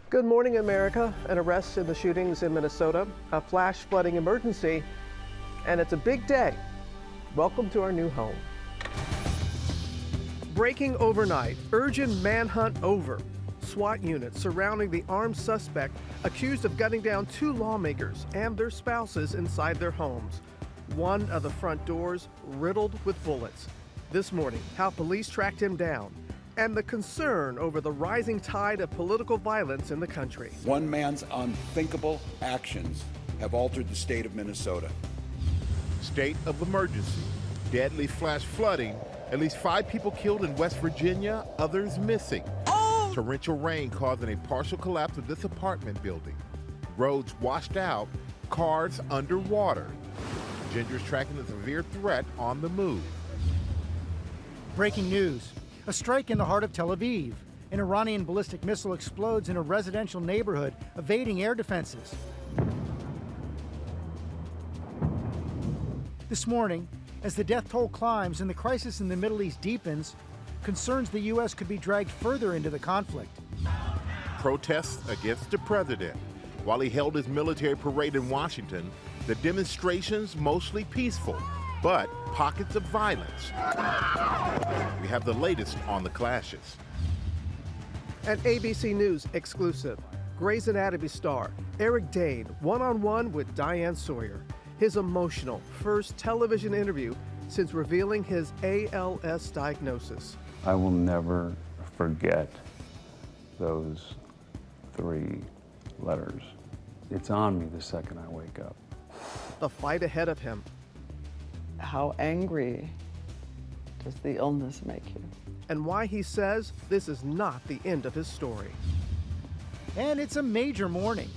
Good morning, America. An arrest in the shootings in Minnesota, a flash flooding emergency, and it's a big day. Welcome to our new home. Breaking overnight, urgent manhunt over. SWAT units surrounding the armed suspect accused of gunning down 2 lawmakers and their spouses inside their homes. One of the front doors riddled with bullets. This morning, how police tracked him down, and the concern over the rising tide of political violence in the country. One man's unthinkable actions have altered the state of Minnesota. State of emergency, deadly flash flooding, at least 5 people killed in West Virginia, others missing. Torrential rain causing a partial collapse of this apartment building. Roads washed out, cars underwater. Ginger's tracking a severe threat on the move. Breaking news. A strike in the heart of Tel Aviv. An Iranian ballistic missile explodes in a residential neighborhood, evading air defenses. This morning, as the death toll climbs and the crisis in the Middle East deepens, concerns the U.S. could be dragged further into the conflict. Protests against the president. While he held his military parade in Washington, the demonstrations mostly peaceful, but pockets of violence. We have the latest on the clashes. An ABC News exclusive. Grey's Anatomy star Eric Dane one-on-one with Diane Sawyer. His emotional first television interview since revealing his ALS diagnosis. I will never forget those 3 letters. It's on me the second I wake up. The fight ahead of him. How angry does the illness make you? And why he says this is not the end of his story. And it's a major morning.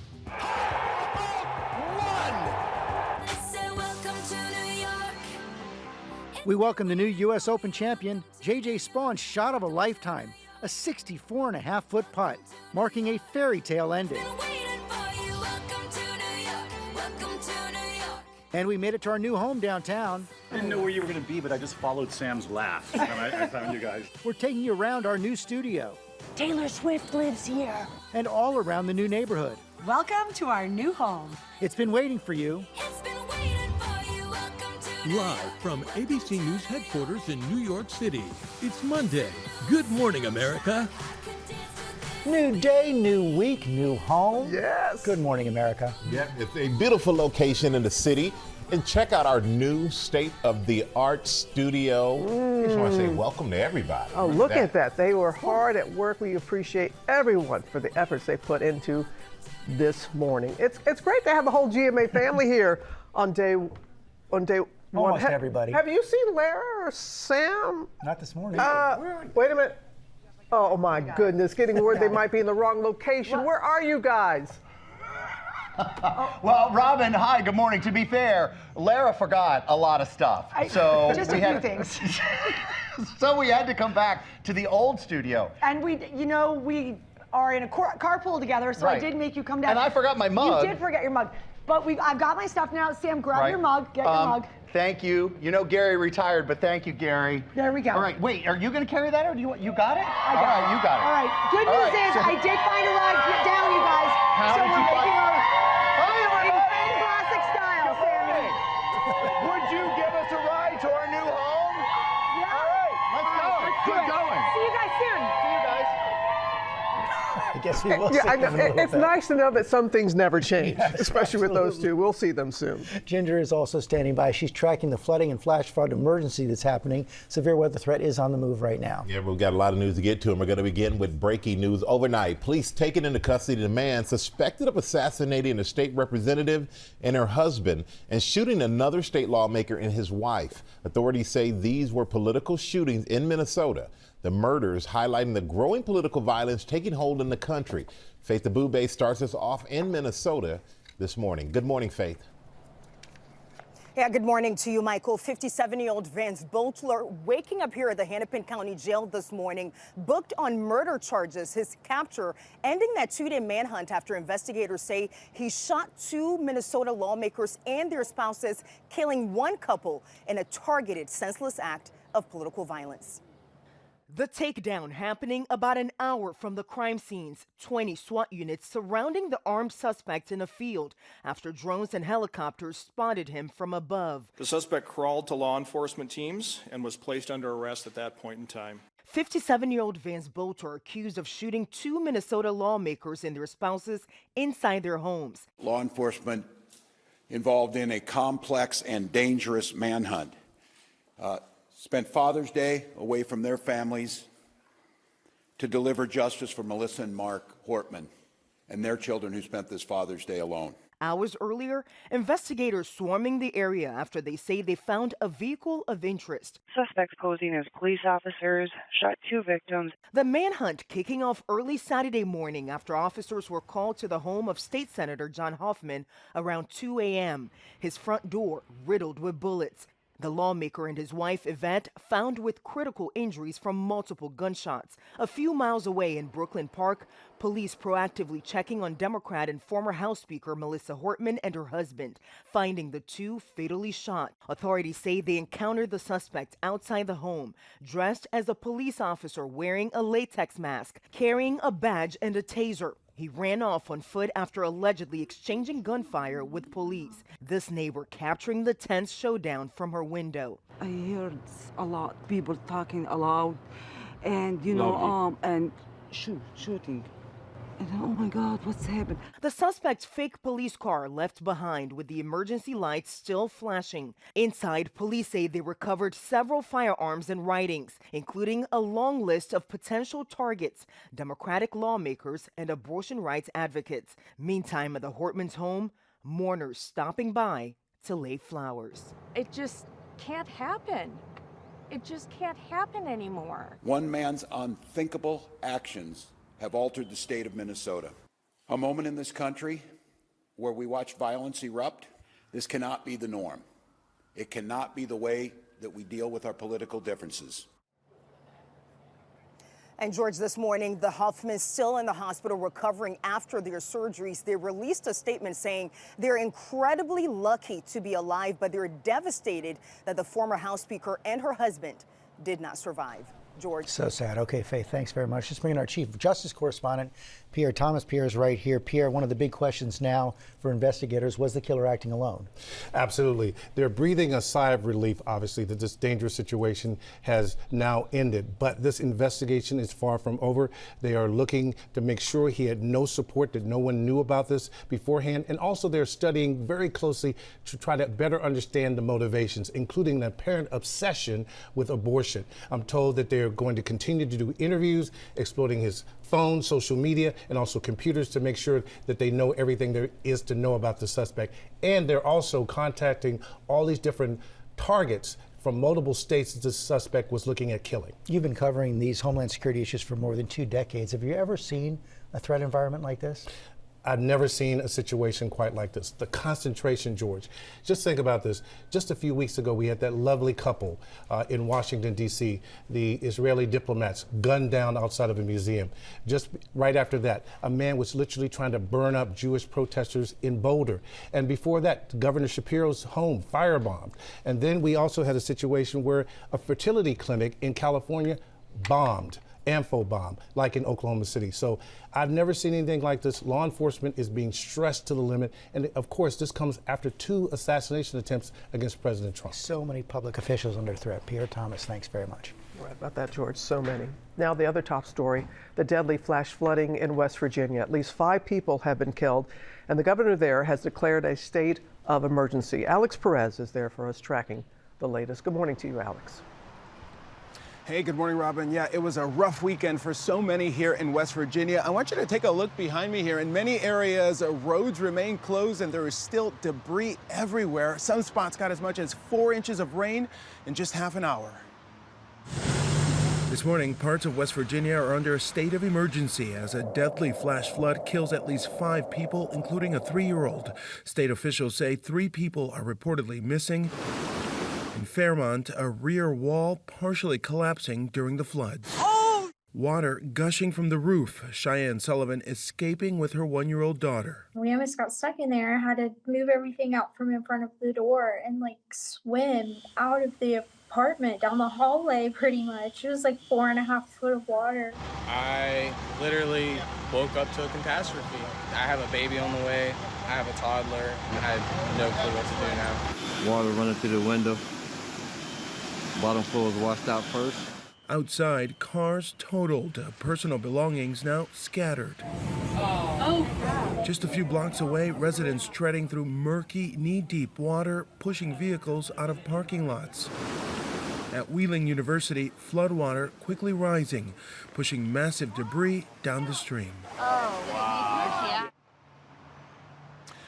We welcome the new U.S. Open champion, J.J. Spawn's shot of a lifetime, a 64.5-foot putt, marking a fairy tale ending. And we made it to our new home downtown. I didn't know where you were going to be, but I just followed Sam's laugh, and I found you guys. We're taking you around our new studio. Taylor Swift lives here. And all around the new neighborhood. Welcome to our new home. It's been waiting for you. Live from ABC News headquarters in New York City, it's Monday. Good morning, America. New day, new week, new home. Yes. Good morning, America. Yep, it's a beautiful location in the city. And check out our new state-of-the-art studio. I just want to say welcome to everybody. Oh, look at that. They were hard at work. We appreciate everyone for the efforts they put into this morning. It's great to have the whole GMA family here on day one. Almost everybody. Have you seen Lara or Sam? Not this morning. Wait a minute. Oh my goodness, getting word they might be in the wrong location. Where are you guys? Well, Robin, hi, good morning. To be fair, Lara forgot a lot of stuff. So just a few things. So we had to come back to the old studio. And we are in a carpool together, so Right. I did make you come down. And I forgot my mug. You did forget your mug. But I've got my stuff now. Sam, grab your mug. Get your mug. Thank you. You know Gary retired, but thank you, Gary. There we go. All right, wait, are you going to carry that, or do you got it? I got it. You got it. All right. Good news is I did find a ride down, you guys. How so did we're you making find? in classic style, Sammy. Would you give us a ride to our new home? Yeah. All right, let's go. Keep going. See you guys soon. See you guys. I guess we will see Yeah, I know. them in a little It's bit. nice to know that some things never change, Yes, especially with those two. We'll see them soon. Ginger is also standing by. She's tracking the flooding and flash flood emergency that's happening. Severe weather threat is on the move right now. Yeah, we've got a lot of news to get to, and we're going to begin with breaking news overnight. Police taken into custody a man suspected of assassinating a state representative and her husband and shooting another state lawmaker and his wife. Authorities say these were political shootings in Minnesota. The murders highlighting the growing political violence taking hold in the country. Faith Abubey starts us off in Minnesota this morning. Good morning, Faith. Yeah, good morning to you, Michael. 57-year-old Vance Bochler waking up here at the Hennepin County Jail this morning, booked on murder charges. His capture ending that 2-day manhunt after investigators say he shot 2 Minnesota lawmakers and their spouses, killing one couple in a targeted, senseless act of political violence. The takedown happening about an hour from the crime scenes. 20 SWAT units surrounding the armed suspect in a field after drones and helicopters spotted him from above. The suspect crawled to law enforcement teams and was placed under arrest at that point in time. 57-year-old Vance Bolter accused of shooting 2 Minnesota lawmakers and their spouses inside their homes. Law enforcement involved in a complex and dangerous manhunt. Spent Father's Day away from their families to deliver justice for Melissa and Mark Hortman and their children who spent this Father's Day alone. Hours earlier, investigators swarming the area after they say they found a vehicle of interest. Suspects posing as police officers shot 2 victims. The manhunt kicking off early Saturday morning after officers were called to the home of State Senator John Hoffman around 2 a.m. His front door riddled with bullets. The lawmaker and his wife, Yvette, found with critical injuries from multiple gunshots. A few miles away in Brooklyn Park, police proactively checking on Democrat and former House Speaker Melissa Hortman and her husband, finding the 2 fatally shot. Authorities say they encountered the suspect outside the home, dressed as a police officer wearing a latex mask, carrying a badge and a taser. He ran off on foot after allegedly exchanging gunfire with police. This neighbor capturing the tense showdown from her window. I heard a lot of people talking aloud and, and shooting. And oh my God, what's happened? The suspect's fake police car left behind with the emergency lights still flashing. Inside, police say they recovered several firearms and writings, including a long list of potential targets, Democratic lawmakers and abortion rights advocates. Meantime, at the Hortman's home, mourners stopping by to lay flowers. It just can't happen. It just can't happen anymore. One man's unthinkable actions have altered the state of Minnesota. A moment in this country where we watch violence erupt. This cannot be the norm. It cannot be the way that we deal with our political differences. And George, this morning, the Hoffmans still in the hospital recovering after their surgeries. They released a statement saying they're incredibly lucky to be alive, but they're devastated that the former House Speaker and her husband did not survive. George. So sad. Okay, Faith, thanks very much. Let's bring in our Chief Justice Correspondent, Pierre Thomas. Pierre is right here. Pierre, one of the big questions now for investigators, was the killer acting alone? Absolutely. They're breathing a sigh of relief, obviously, that this dangerous situation has now ended. But this investigation is far from over. They are looking to make sure he had no support, that no one knew about this beforehand. And also they're studying very closely to try to better understand the motivations, including the apparent obsession with abortion. I'm told that they're going to continue to do interviews, exploiting his phone, social media, and also computers to make sure that they know everything there is to know about the suspect. And they're also contacting all these different targets from multiple states that the suspect was looking at killing. You've been covering these Homeland Security issues for more than 2 decades. Have you ever seen a threat environment like this? I've never seen a situation quite like this. The concentration, George. Just think about this. Just a few weeks ago, we had that lovely couple in Washington, D.C., the Israeli diplomats gunned down outside of a museum. Just right after that, a man was literally trying to burn up Jewish protesters in Boulder. And before that, Governor Shapiro's home firebombed. And then we also had a situation where a fertility clinic in California bombed. Amphibomb bomb, like in Oklahoma City. So I've never seen anything like this. Law enforcement is being stressed to the limit. And of course, this comes after 2 assassination attempts against President Trump. So many public officials under threat. Pierre Thomas, thanks very much. Right about that, George. So many. Now the other top story, the deadly flash flooding in West Virginia. At least 5 people have been killed, and the governor there has declared a state of emergency. Alex Perez is there for us tracking the latest. Good morning to you, Alex. Hey, good morning, Robin. Yeah, it was a rough weekend for so many here in West Virginia. I want you to take a look behind me here. In many areas, roads remain closed and there is still debris everywhere. Some spots got as much as 4 inches of rain in just half an hour. This morning, parts of West Virginia are under a state of emergency as a deadly flash flood kills at least 5 people, including a 3-year-old. State officials say 3 people are reportedly missing. In Fairmont, a rear wall partially collapsing during the floods. Oh! Water gushing from the roof. Cheyenne Sullivan escaping with her 1-year-old daughter. We almost got stuck in there. I had to move everything out from in front of the door and swim out of the apartment down the hallway pretty much. It was like 4.5 foot of water. I literally woke up to a catastrophe. I have a baby on the way. I have a toddler. I have no clue what to do now. Water running through the window. Bottom floor was washed out first. Outside, cars totaled, personal belongings now scattered. Just a few blocks away, residents treading through murky, knee-deep water, pushing vehicles out of parking lots. At Wheeling University, floodwater quickly rising, pushing massive debris down the stream.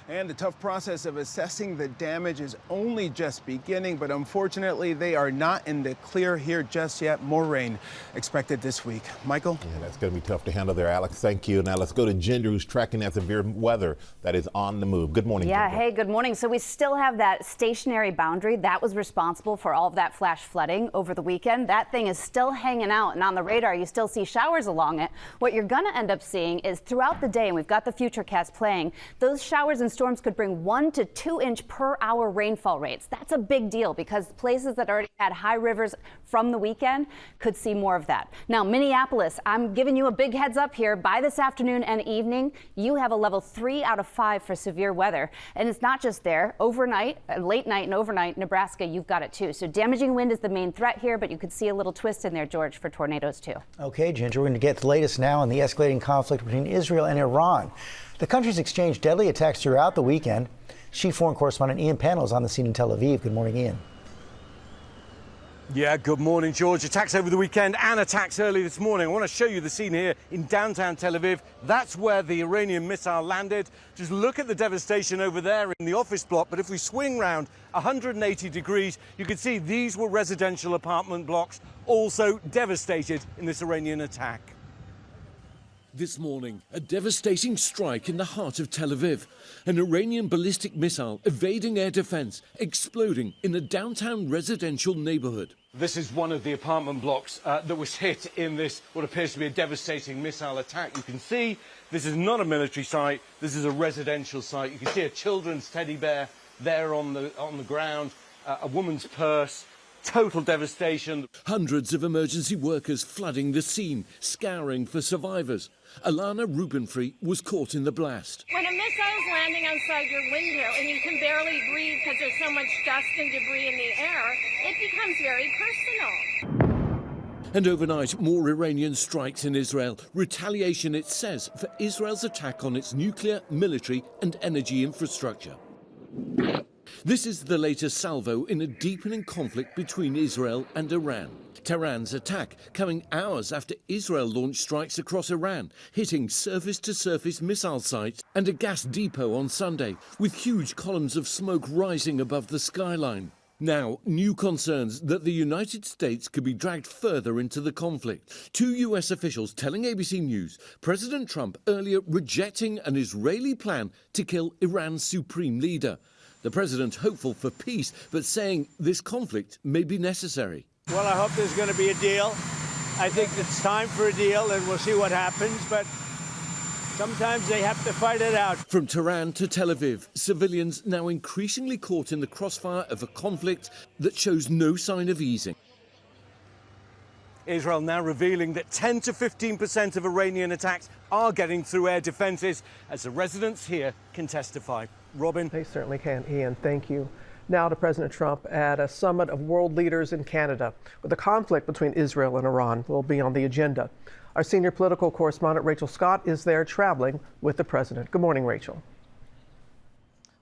And the tough process of assessing the damage is only just beginning, but unfortunately, they are not in the clear here just yet. More rain expected this week. Michael? Yeah, that's going to be tough to handle there, Alex. Thank you. Now let's go to Ginger, who's tracking that severe weather that is on the move. Good morning, Yeah, Ginger. hey, good morning. So we still have that stationary boundary that was responsible for all of that flash flooding over the weekend. That thing is still hanging out, and on the radar, you still see showers along it. What you're going to end up seeing is throughout the day, and we've got the Futurecast playing, those showers and storms could bring 1 to 2 inch per hour rainfall rates. That's a big deal because places that already had high rivers from the weekend could see more of that. Now, Minneapolis, I'm giving you a big heads up here. By this afternoon and evening, you have a level 3 out of 5 for severe weather. And it's not just there. Overnight, late night and overnight, Nebraska, you've got it too. So damaging wind is the main threat here, but you could see a little twist in there, George, for tornadoes too. Okay, Ginger, we're going to get the latest now on the escalating conflict between Israel and Iran. The countries exchanged deadly attacks throughout the weekend. Chief Foreign Correspondent Ian Pannell is on the scene in Tel Aviv. Good morning, Ian. Yeah, good morning, George. Attacks over the weekend and attacks early this morning. I want to show you the scene here in downtown Tel Aviv. That's where the Iranian missile landed. Just look at the devastation over there in the office block. But if we swing round 180 degrees, you can see these were residential apartment blocks, also devastated in this Iranian attack. This morning, a devastating strike in the heart of Tel Aviv. An Iranian ballistic missile evading air defense, exploding in a downtown residential neighborhood. This is one of the apartment blocks that was hit in this, what appears to be a devastating missile attack. You can see this is not a military site, this is a residential site. You can see a children's teddy bear there on the ground, a woman's purse. Total devastation. Hundreds of emergency workers flooding the scene, scouring for survivors. Alana Rubenfree was caught in the blast. When a missile is landing outside your window and you can barely breathe because there's so much dust and debris in the air, it becomes very personal. And overnight, more Iranian strikes in Israel. Retaliation, it says, for Israel's attack on its nuclear, military and energy infrastructure. This is the latest salvo in a deepening conflict between Israel and Iran. Tehran's attack coming hours after Israel launched strikes across Iran, hitting surface-to-surface missile sites and a gas depot on Sunday, with huge columns of smoke rising above the skyline. Now, new concerns that the United States could be dragged further into the conflict. 2 U.S. officials telling ABC News President Trump earlier rejecting an Israeli plan to kill Iran's supreme leader. The president hopeful for peace, but saying this conflict may be necessary. Well, I hope there's going to be a deal. I think it's time for a deal, and we'll see what happens, but sometimes they have to fight it out. From Tehran to Tel Aviv, civilians now increasingly caught in the crossfire of a conflict that shows no sign of easing. Israel now revealing that 10 to 15% of Iranian attacks are getting through air defenses, as the residents here can testify. Robin? They certainly can, Ian. Thank you. Now to President Trump at a summit of world leaders in Canada, where the conflict between Israel and Iran will be on the agenda. Our senior political correspondent, Rachel Scott, is there traveling with the president. Good morning, Rachel.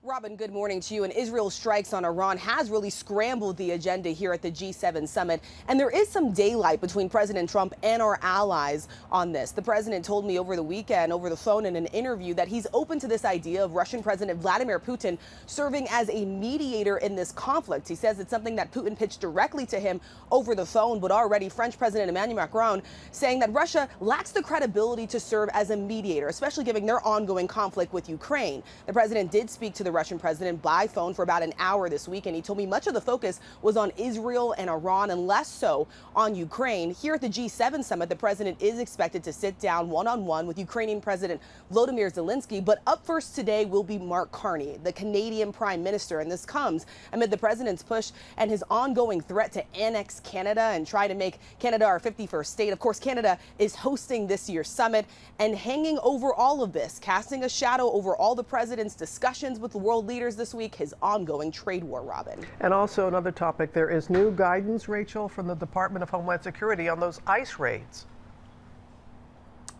Robin, good morning to you. And Israel's strikes on Iran has really scrambled the agenda here at the G7 summit. And there is some daylight between President Trump and our allies on this. The president told me over the weekend, over the phone in an interview, that he's open to this idea of Russian President Vladimir Putin serving as a mediator in this conflict. He says it's something that Putin pitched directly to him over the phone, but already French President Emmanuel Macron saying that Russia lacks the credibility to serve as a mediator, especially given their ongoing conflict with Ukraine. The president did speak to the Russian president by phone for about an hour this week, and he told me much of the focus was on Israel and Iran and less so on Ukraine. Here at the G7 summit, the president is expected to sit down one-on-one with Ukrainian President Volodymyr Zelensky. But up first today will be Mark Carney, the Canadian Prime Minister, and this comes amid the president's push and his ongoing threat to annex Canada and try to make Canada our 51st state. Of course, Canada is hosting this year's summit, and hanging over all of this, casting a shadow over all the president's discussions with the world leaders this week, his ongoing trade war, Robin. And also another topic, there is new guidance, Rachel, from the Department of Homeland Security on those ICE raids.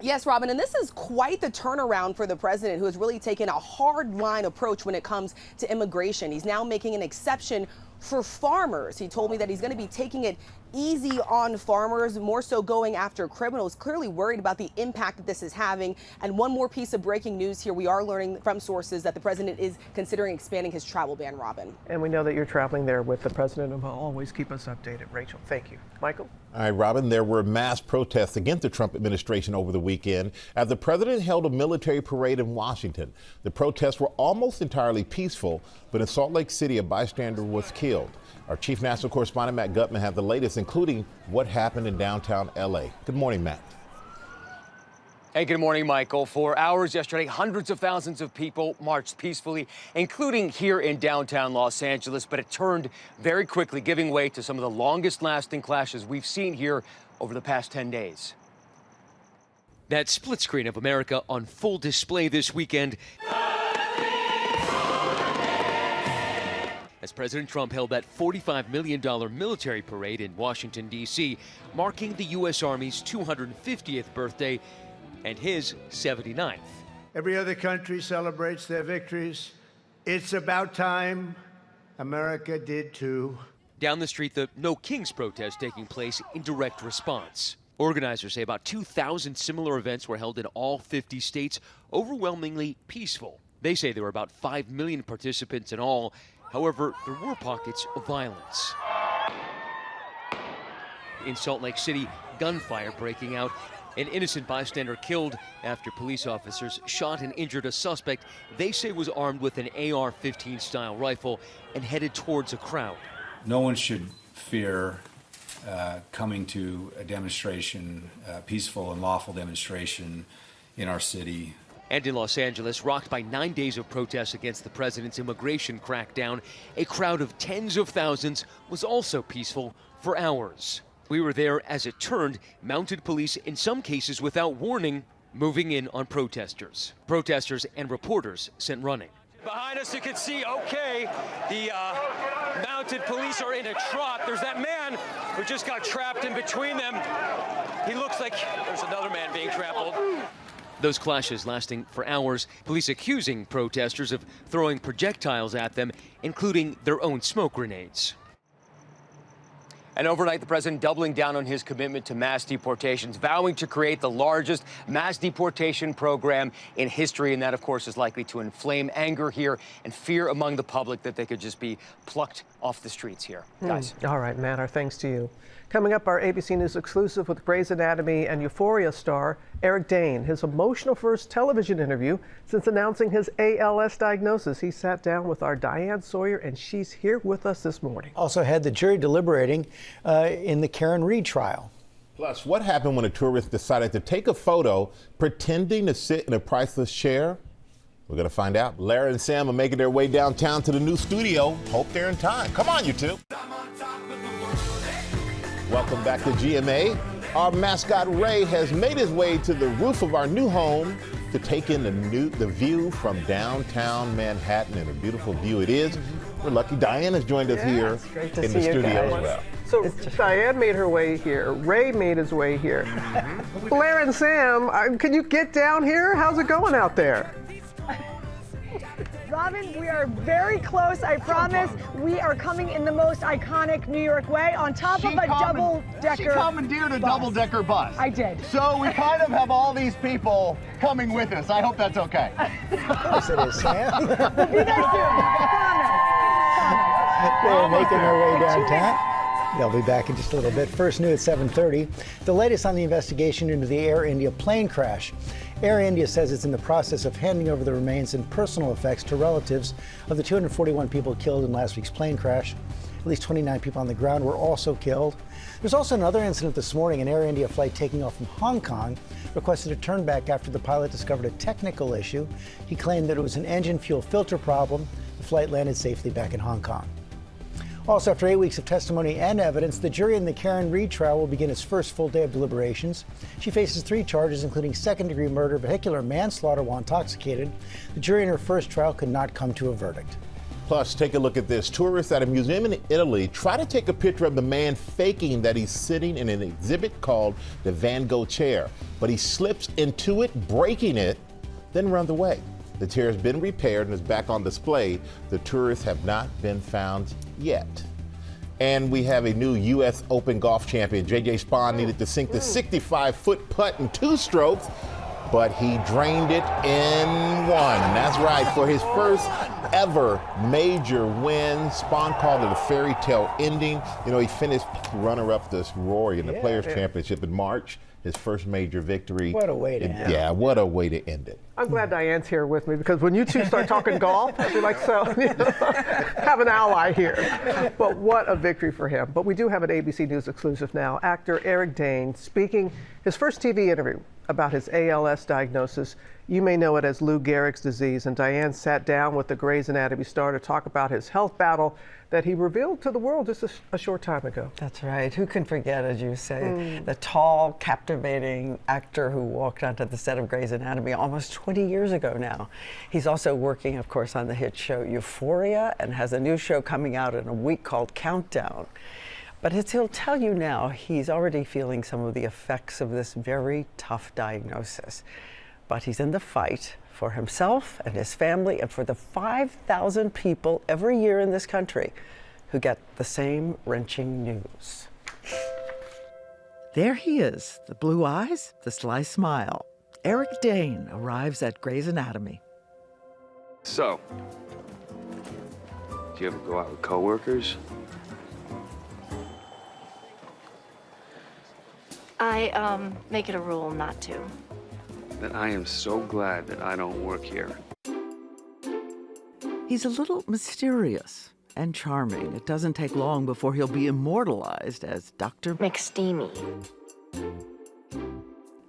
Yes, Robin, and this is quite the turnaround for the president, who has really taken a hard line approach when it comes to immigration. He's now making an exception for farmers. He told me that he's going to be taking it easy on farmers, more so going after criminals, clearly worried about the impact that this is having. And one more piece of breaking news here. We are learning from sources that the president is considering expanding his travel ban, Robin. And we know that you're traveling there with the president, and will always keep us updated. Rachel, thank you. Michael? All right, Robin, there were mass protests against the Trump administration over the weekend as the president held a military parade in Washington. The protests were almost entirely peaceful, but in Salt Lake City, a bystander was killed. Our chief national correspondent, Matt Gutman, has the latest, including what happened in downtown L.A. Good morning, Matt. Hey, good morning, Michael. For hours yesterday, hundreds of thousands of people marched peacefully, including here in downtown Los Angeles, but it turned very quickly, giving way to some of the longest-lasting clashes we've seen here over the past 10 days. That split screen of America on full display this weekend as President Trump held that $45 million military parade in Washington, D.C., marking the U.S. Army's 250th birthday and his 79th. Every other country celebrates their victories. It's about time America did too. Down the street, the No Kings protest taking place in direct response. Organizers say about 2,000 similar events were held in all 50 states, overwhelmingly peaceful. They say there were about 5 million participants in all. However, there were pockets of violence. In Salt Lake City, gunfire breaking out. An innocent bystander killed after police officers shot and injured a suspect they say was armed with an AR-15 style rifle and headed towards a crowd. No one should fear coming to a demonstration, peaceful and lawful demonstration in our city. And in Los Angeles, rocked by 9 days of protests against the president's immigration crackdown, a crowd of tens of thousands was also peaceful for hours. We were there as it turned, mounted police, in some cases without warning, moving in on protesters. Protesters and reporters sent running. Behind us, you can see, okay, the mounted police are in a trot. There's that man who just got trapped in between them. He looks like there's another man being trampled. Those clashes lasting for hours, police accusing protesters of throwing projectiles at them, including their own smoke grenades. And overnight, the president doubling down on his commitment to mass deportations, vowing to create the largest mass deportation program in history. And that, of course, is likely to inflame anger here and fear among the public that they could just be plucked off the streets here. Guys. All right, Matt, our thanks to you. Coming up, our ABC News exclusive with Grey's Anatomy and Euphoria star Eric Dane, his emotional first television interview since announcing his ALS diagnosis. He sat down with our Diane Sawyer, and she's here with us this morning. Also had the jury deliberating in the Karen Reed trial. Plus, what happened when a tourist decided to take a photo pretending to sit in a priceless chair? We're going to find out. Lara and Sam are making their way downtown to the new studio. Hope they're in time. Come on, you two. Welcome back to GMA. Our mascot Ray has made his way to the roof of our new home to take in the view from downtown Manhattan, and a beautiful view it is. We're lucky Diane has joined us here in the studio as well. So Diane made her way here. Ray made his way here. Blair and Sam, can you get down here? How's it going out there? Robin, we are very close, I promise. We are coming in the most iconic New York way on top of a double-decker She commandeered a double-decker bus. I did. So we kind of have all these people coming with us. I hope that's okay. Of course it is, Sam. We'll be there soon, I promise. They're making their way downtown. They'll be back in just a little bit. First new at 7:30. The latest on the investigation into the Air India plane crash. Air India says it's in the process of handing over the remains and personal effects to relatives of the 241 people killed in last week's plane crash. At least 29 people on the ground were also killed. There's also another incident this morning. An Air India flight taking off from Hong Kong requested a turn back after the pilot discovered a technical issue. He claimed that it was an engine fuel filter problem. The flight landed safely back in Hong Kong. Also, after 8 weeks of testimony and evidence, the jury in the Karen Reed trial will begin its first full day of deliberations. She faces 3 charges, including second-degree murder, vehicular manslaughter while intoxicated. The jury in her first trial could not come to a verdict. Plus, take a look at this. Tourists at a museum in Italy try to take a picture of the man faking that he's sitting in an exhibit called the Van Gogh chair. But he slips into it, breaking it, then runs away. The chair has been repaired and is back on display. The tourists have not been found yet. And we have a new U.S. Open golf champion. J.J. Spahn needed to sink the 65-foot putt in 2 strokes, but he drained it in 1. That's right, for his first ever major win. Spahn called it a fairy tale ending. You know, he finished runner-up this Rory in the Players' Championship in March. His first major victory. What a way to end it. Yeah, what a way to end it. I'm glad Diane's here with me, because when you two start talking golf, I'll be like, so, have an ally here. But what a victory for him. But we do have an ABC News exclusive now. Actor Eric Dane speaking his first TV interview about his ALS diagnosis. You may know it as Lou Gehrig's disease, and Diane sat down with the Grey's Anatomy star to talk about his health battle that he revealed to the world just a short time ago. That's right. Who can forget, as you say, the tall, captivating actor who walked onto the set of Grey's Anatomy almost 20 years ago now. He's also working, of course, on the hit show Euphoria, and has a new show coming out in a week called Countdown. But as he'll tell you now, he's already feeling some of the effects of this very tough diagnosis. But he's in the fight for himself and his family and for the 5,000 people every year in this country who get the same wrenching news. There he is, the blue eyes, the sly smile. Eric Dane arrives at Grey's Anatomy. So, do you ever go out with coworkers? I make it a rule not to. Then I am so glad that I don't work here. He's a little mysterious and charming. It doesn't take long before he'll be immortalized as Dr. McSteamy.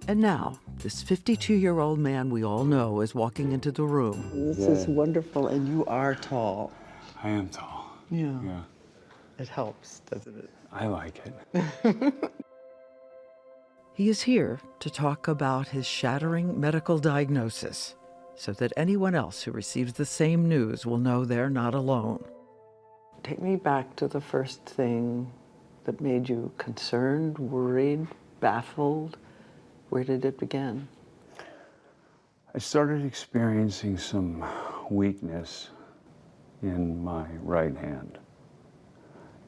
And now, this 52-year-old man we all know is walking into the room. This is wonderful, and you are tall. I am tall. Yeah. Yeah. It helps, doesn't it? I like it. He is here to talk about his shattering medical diagnosis so that anyone else who receives the same news will know they're not alone. Take me back to the first thing that made you concerned, worried, baffled. Where did it begin? I started experiencing some weakness in my right hand.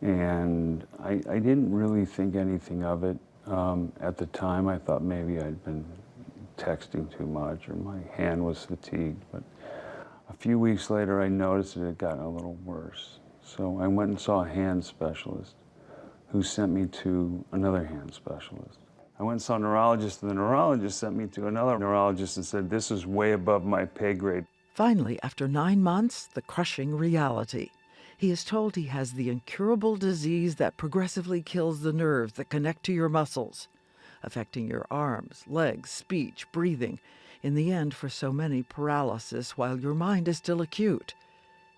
And I didn't really think anything of it. At the time, I thought maybe I'd been texting too much or my hand was fatigued. But a few weeks later, I noticed it had gotten a little worse. So I went and saw a hand specialist who sent me to another hand specialist. I went and saw a neurologist, and the neurologist sent me to another neurologist and said, this is way above my pay grade. Finally, after 9 months, the crushing reality. He is told he has the incurable disease that progressively kills the nerves that connect to your muscles, affecting your arms, legs, speech, breathing. In the end, for so many, paralysis while your mind is still acute.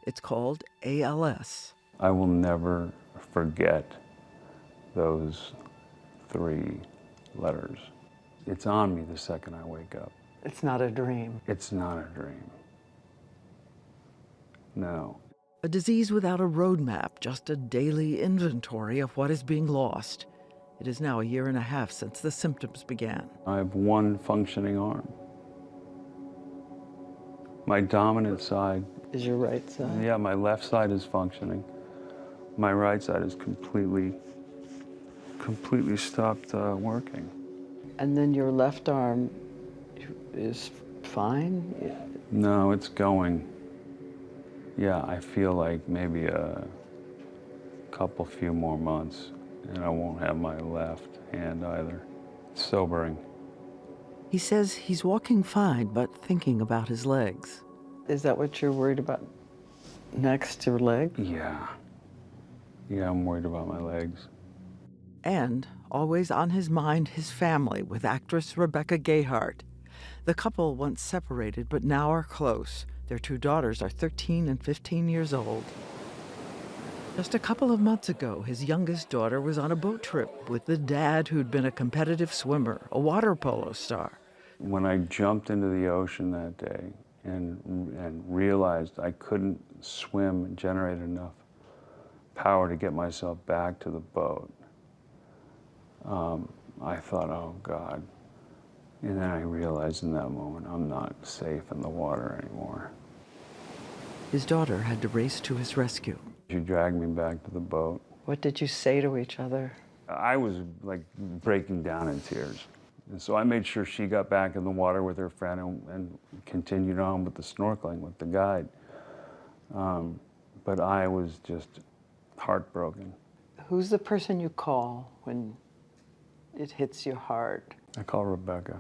It's called ALS. I will never forget those 3 letters. It's on me the second I wake up. It's not a dream. It's not a dream. No. A disease without a roadmap, just a daily inventory of what is being lost. It is now 1.5 years since the symptoms began. I have 1 functioning arm. My dominant side is your right side. Yeah, my left side is functioning. My right side is completely stopped working. And then your left arm is fine? No, it's going. Yeah, I feel like maybe a few more months and I won't have my left hand either. It's sobering. He says he's walking fine, but thinking about his legs. Is that what you're worried about next, your leg? Yeah. Yeah, I'm worried about my legs. And always on his mind, his family with actress Rebecca Gayheart. The couple once separated, but now are close. Their 2 daughters are 13 and 15 years old. Just a couple of months ago, his youngest daughter was on a boat trip with the dad who'd been a competitive swimmer, a water polo star. When I jumped into the ocean that day and realized I couldn't swim and generate enough power to get myself back to the boat, I thought, oh God. And then I realized in that moment I'm not safe in the water anymore. His daughter had to race to his rescue. She dragged me back to the boat. What did you say to each other? I was like breaking down in tears. And so I made sure she got back in the water with her friend and continued on with the snorkeling with the guide. But I was just heartbroken. Who's the person you call when it hits your heart? I call Rebecca.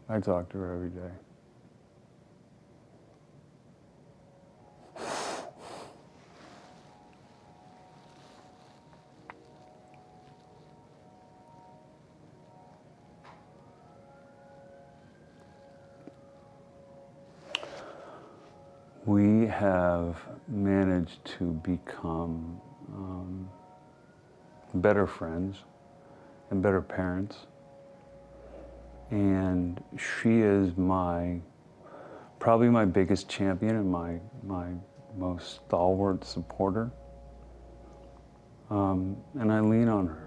I talk to her every day. We have managed to become better friends and better parents. And she is probably my biggest champion and my most stalwart supporter. And I lean on her.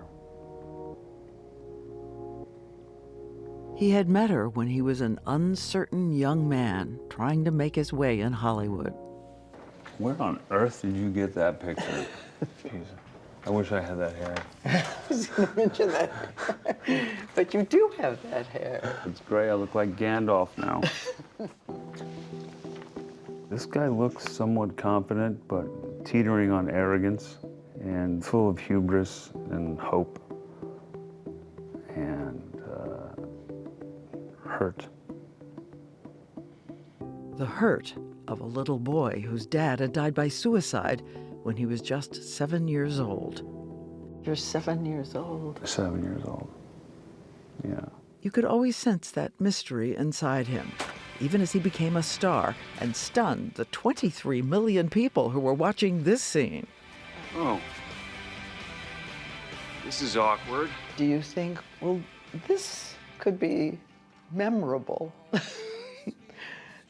He had met her when he was an uncertain young man trying to make his way in Hollywood. Where on earth did you get that picture? Jeez, I wish I had that hair. I was going to mention that. But you do have that hair. It's gray. I look like Gandalf now. This guy looks somewhat confident, but teetering on arrogance and full of hubris and hope and hurt. The hurt of a little boy whose dad had died by suicide when he was just 7 years old. You're 7 years old. 7 years old. Yeah. You could always sense that mystery inside him, even as he became a star and stunned the 23 million people who were watching this scene. Oh. This is awkward. Do you think, well, this could be memorable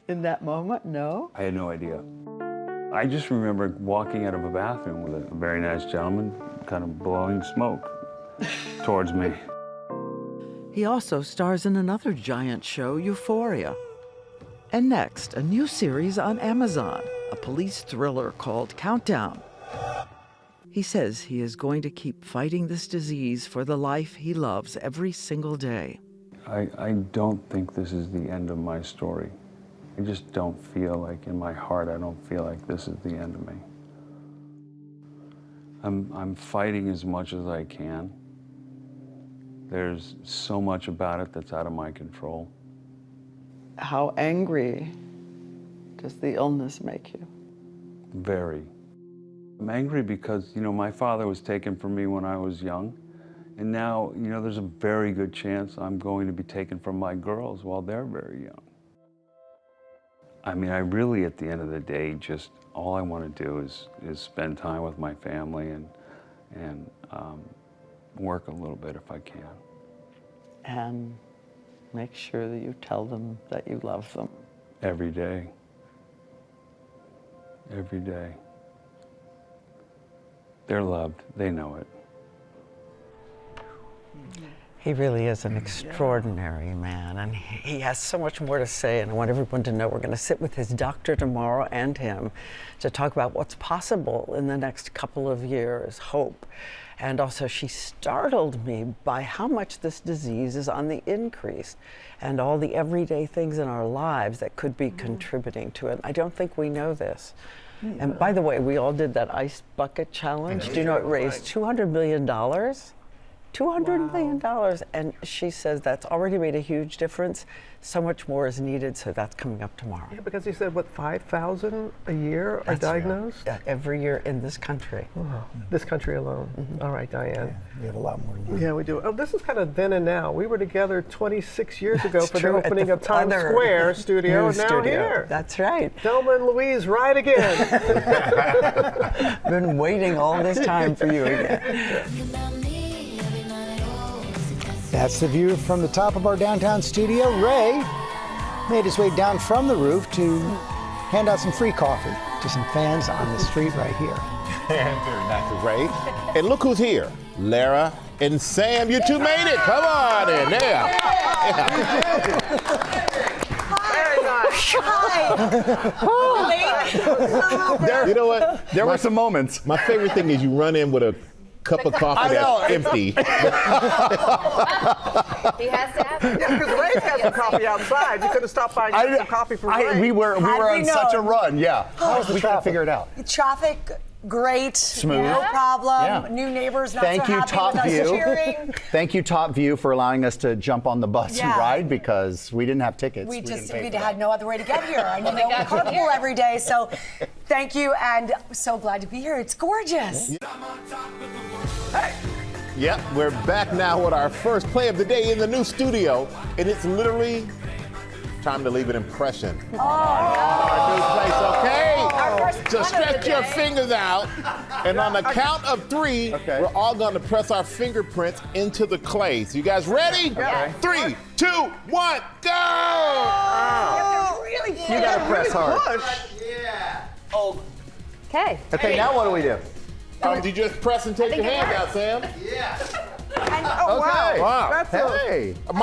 in that moment? No? I had no idea. I just remember walking out of a bathroom with a very nice gentleman kind of blowing smoke towards me. He also stars in another giant show, Euphoria. And next, a new series on Amazon, a police thriller called Countdown. He says he is going to keep fighting this disease for the life he loves every single day. I don't think this is the end of my story. I just don't feel like, in my heart, I don't feel like this is the end of me. I'm fighting as much as I can. There's so much about it that's out of my control. How angry does the illness make you? Very. I'm angry because, my father was taken from me when I was young. And now, there's a very good chance I'm going to be taken from my girls while they're very young. I mean, I really, at the end of the day, just all I want to do is spend time with my family and work a little bit if I can. And make sure that you tell them that you love them. Every day. Every day. They're loved. They know it. He really is an extraordinary man, and he has so much more to say, and I want everyone to know we're going to sit with his doctor tomorrow and him to talk about what's possible in the next couple of years, hope. And also, she startled me by how much this disease is on the increase and all the everyday things in our lives that could be contributing to it. I don't think we know this. And by the way, we all did that ice bucket challenge. Do you know it raised $200 million? $200 million. And she says that's already made a huge difference. So much more is needed, so that's coming up tomorrow. Yeah, because he said, what, 5,000 a year are diagnosed? Every year in this country. Wow. This country alone. All right, Diane. Yeah, we have a lot more to do. Yeah, we do. Oh, this is kind of then and now. We were together 26 years ago for the true, opening of Times Square studio, and now here. That's right. Thelma and Louise, right again. Been waiting all this time for you again. That's the view from the top of our downtown studio. Ray made his way down from the roof to hand out some free coffee to some fans on the street right here. Very nice, Ray. And look who's here. Lara and Sam, you two made it. Come on in there. Very nice. There, you know what? There were some moments. My favorite thing is you run in with a cup of coffee that's empty. He has to have it. Yeah, because Ray's got some coffee outside. You could have stopped by and got some coffee for Ray. We were on such a run, yeah. How's We couldn't figure it out. Traffic, great. Smooth. No problem. Yeah. New neighbors not Thank so you, happy Top with us View. cheering. Thank you, Top View, for allowing us to jump on the bus and Yeah. ride because we didn't have tickets. We didn't just pay we for that. had no other way to get here. I know we carpool every day, so thank you, and so glad to be here. It's gorgeous. Yep, we're back now with our first play of the day in the new studio, and it's literally time to leave an impression. Our new place, okay? So stretch your fingers out, and on the count of 3, we're all going to press our fingerprints into the clay. So you guys ready? Okay. 3, 2, 1, go! You gotta press hard. Okay. Okay, now what do we do? Did you just press and take your hand out, Sam? Wow. Wow. That's Hey. Are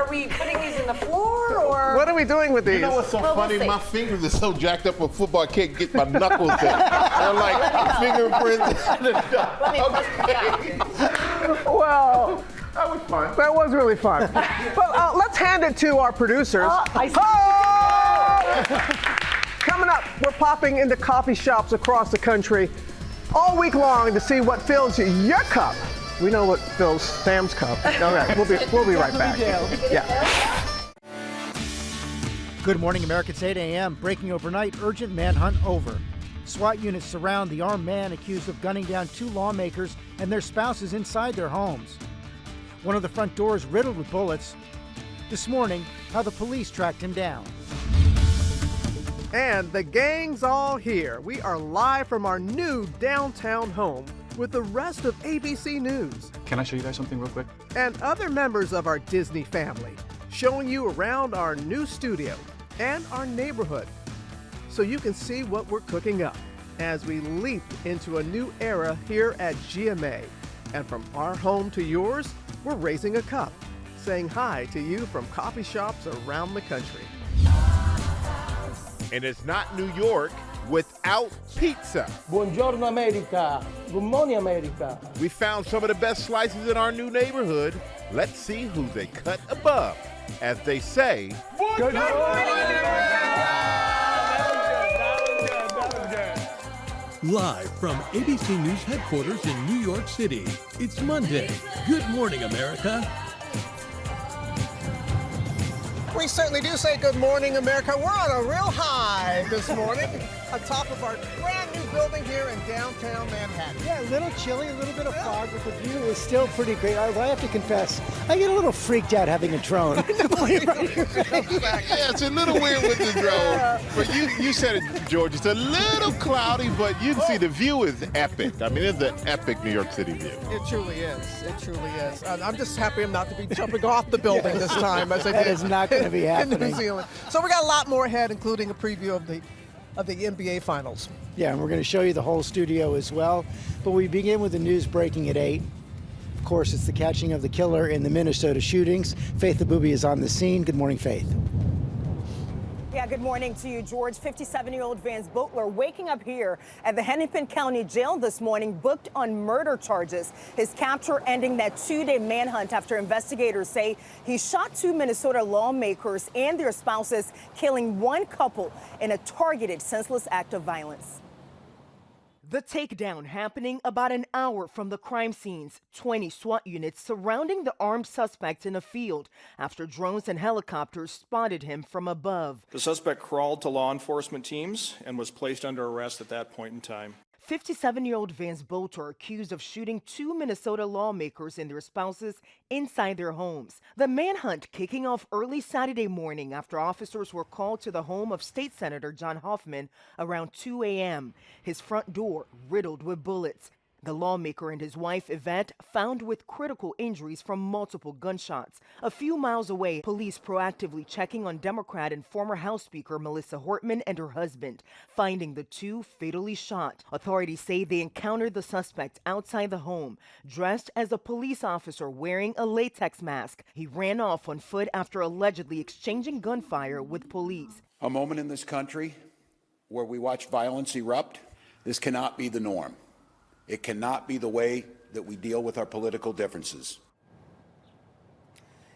we putting these in the floor or? What are we doing with these? You know what's so Well, we'll funny? see. My fingers are so jacked up with football, I can't get my knuckles in. They're like fingerprints. Well, That was fun. that was really fun. But let's hand it to our producers. Coming up, we're popping into coffee shops across the country all week long to see what fills your cup. We know what fills Sam's cup. All right, we'll be right back. Yeah. Good morning, America. It's 8 a.m. Breaking overnight, urgent manhunt over. SWAT units surround the armed man accused of gunning down 2 lawmakers and their spouses inside their homes. One of the front doors riddled with bullets. This morning, how the police tracked him down. And the gang's all here. We are live from our new downtown home with the rest of ABC News Can I show you guys something real quick? and other members of our Disney family, showing you around our new studio and our neighborhood so you can see what we're cooking up as we leap into a new era here at GMA. And from our home to yours, we're raising a cup, saying hi to you from coffee shops around the country. And it's not New York without pizza. Buongiorno America. Good morning America. We found some of the best slices in our new neighborhood. Let's see who's a cut above. As they say, Good morning. Live from ABC News headquarters in New York City, it's Monday. Good morning, America. We certainly do say good morning, America. We're on a real high this morning atop of our brand new building here in downtown Manhattan. Yeah, a little chilly, a little bit of fog, but the view is still pretty great. I have to confess, I get a little freaked out having a drone. yeah, it's a little weird with the drone. But you said it, George. It's a little cloudy, but you can see the view is epic. I mean, it's an epic New York City view. It truly is. It truly is. I'm just happy I'm not to be jumping off the building this time as I did. That is not going to be happening. In New Zealand. So we got a lot more ahead, including a preview of the NBA Finals. Yeah, and we're going to show you the whole studio as well. But we begin with the news breaking at 8. Of course, it's the catching of the killer in the Minnesota shootings. Faith Abubey is on the scene. Good morning, Faith. Yeah, good morning to you, George. 57-year-old Vance Butler waking up here at the Hennepin County Jail this morning, booked on murder charges. His capture ending that 2-day manhunt after investigators say he shot 2 Minnesota lawmakers and their spouses, killing one couple in a targeted, senseless act of violence. The takedown happening about an hour from the crime scenes. 20 SWAT units surrounding the armed suspect in a field after drones and helicopters spotted him from above. The suspect crawled to law enforcement teams and was placed under arrest at that point in time. 57-year-old Vance Butler accused of shooting 2 Minnesota lawmakers and their spouses inside their homes. The manhunt kicking off early Saturday morning after officers were called to the home of State Senator John Hoffman around 2 a.m. His front door riddled with bullets. The lawmaker and his wife, Yvette, found with critical injuries from multiple gunshots. A few miles away, police proactively checking on Democrat and former House Speaker Melissa Hortman and her husband, finding the two fatally shot. Authorities say they encountered the suspect outside the home, dressed as a police officer wearing a latex mask. He ran off on foot after allegedly exchanging gunfire with police. A moment in this country where we watch violence erupt. This cannot be the norm. It cannot be the way that we deal with our political differences.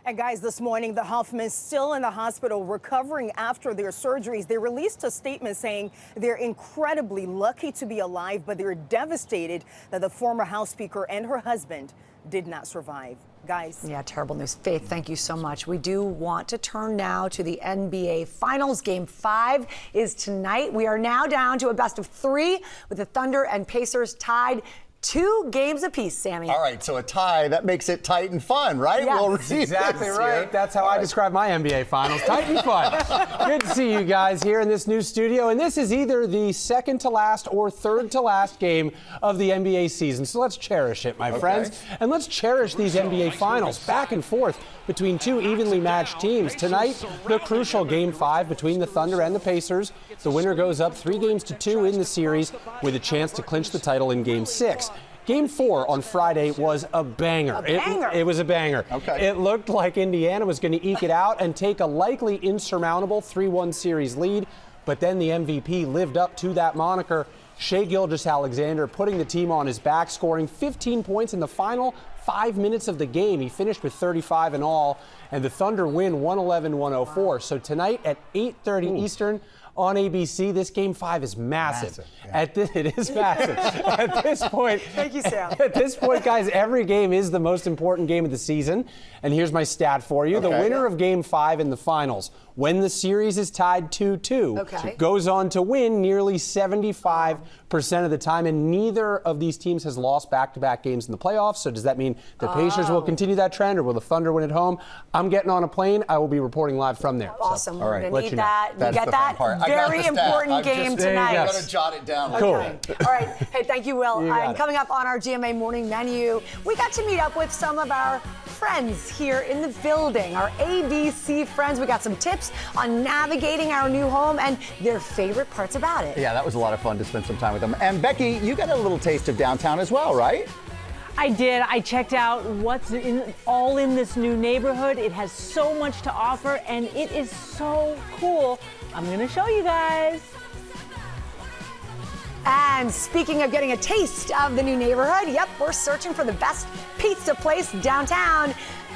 And guys, this morning, the Hoffmans still in the hospital recovering after their surgeries. They released a statement saying they're incredibly lucky to be alive, but they're devastated that the former House Speaker and her husband did not survive. Guys. Yeah, terrible news. Faith, thank you so much. We do want to turn now to the NBA Finals. Game 5 is tonight. We are now down to a best of 3 with the Thunder and Pacers tied 2 games apiece, Sammy. All right, so a tie, that makes it tight and fun, right? Yes. We'll That's exactly right. Here. That's how I describe my NBA Finals. Tight and fun. Good to see you guys here in this new studio. And this is either the second to last or third to last game of the NBA season. So let's cherish it, my friends. And let's cherish these NBA Finals back and forth between 2 evenly matched teams. Tonight, the crucial Game 5 between the Thunder and the Pacers. The winner goes up 3-2 in the series with a chance to clinch the title in Game 6. Game 4 on Friday was a banger. It was a banger. Okay. It looked like Indiana was going to eke it out and take a likely insurmountable 3-1 series lead, but then the MVP lived up to that moniker. Shai Gilgeous-Alexander putting the team on his back, scoring 15 points in the final 5 minutes of the game. He finished with 35 in all, and the Thunder win 111-104. So tonight at 8:30 Eastern on ABC, this Game 5 is massive. Yeah. It is massive. At this point, thank you, Sam. At this point, guys, every game is the most important game of the season. And here's my stat for you. Okay. The winner of Game 5 in the finals, when the series is tied 2-2, goes on to win nearly 75% of the time, and neither of these teams has lost back-to-back games in the playoffs. So does that mean the Pacers will continue that trend, or will the Thunder win at home? I'm getting on a plane. I will be reporting live from there. Awesome. So, all right, let you know. You get that? Very important game tonight. I'm going to jot it down. Cool. Okay. All right. Hey, thank you, Will. And coming up on our GMA morning menu, we got to meet up with some of our friends here in the building, our ABC friends. We got some tips on navigating our new home and their favorite parts about it. Yeah, that was a lot of fun to spend some time with them. And Becky, you got a little taste of downtown as well, right? I did. I checked out what's all in this new neighborhood. It has so much to offer, and it is so cool. I'm going to show you guys. And speaking of getting a taste of the new neighborhood, yep, we're searching for the best pizza place downtown.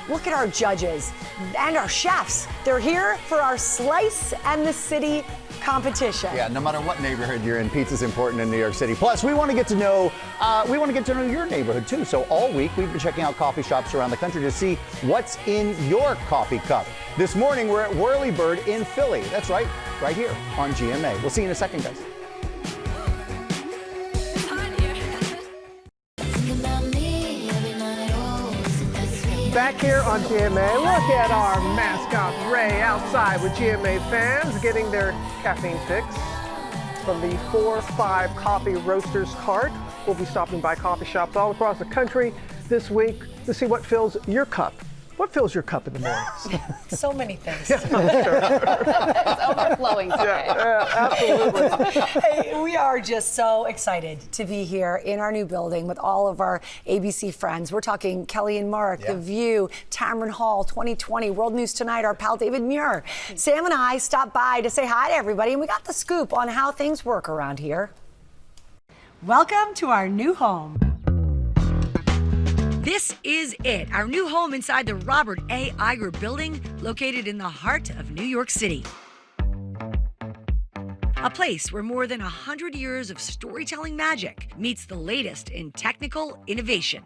Look at our judges and our chefs. They're here for our Slice and the City competition. Yeah, no matter what neighborhood you're in, pizza's important in New York City. Plus, we want to get to know your neighborhood too. So all week we've been checking out coffee shops around the country to see what's in your coffee cup. This morning we're at Whirlybird in Philly. That's right here on GMA. We'll see you in a second, guys. Back here on GMA, look at our mascot Ray outside with GMA fans getting their caffeine fix from the 4-5 Coffee Roasters cart. We'll be stopping by coffee shops all across the country this week to see what fills your cup What fills your cup in the mornings? So many things. It's overflowing today. Absolutely. Hey, we are just so excited to be here in our new building with all of our ABC friends. We're talking Kelly and Mark, The View, Tamron Hall, 2020, World News Tonight, our pal David Muir. Sam and I stopped by to say hi to everybody, and we got the scoop on how things work around here. Welcome to our new home. This is it, our new home inside the Robert A. Iger building, located in the heart of New York City. A place where more than 100 years of storytelling magic meets the latest in technical innovation.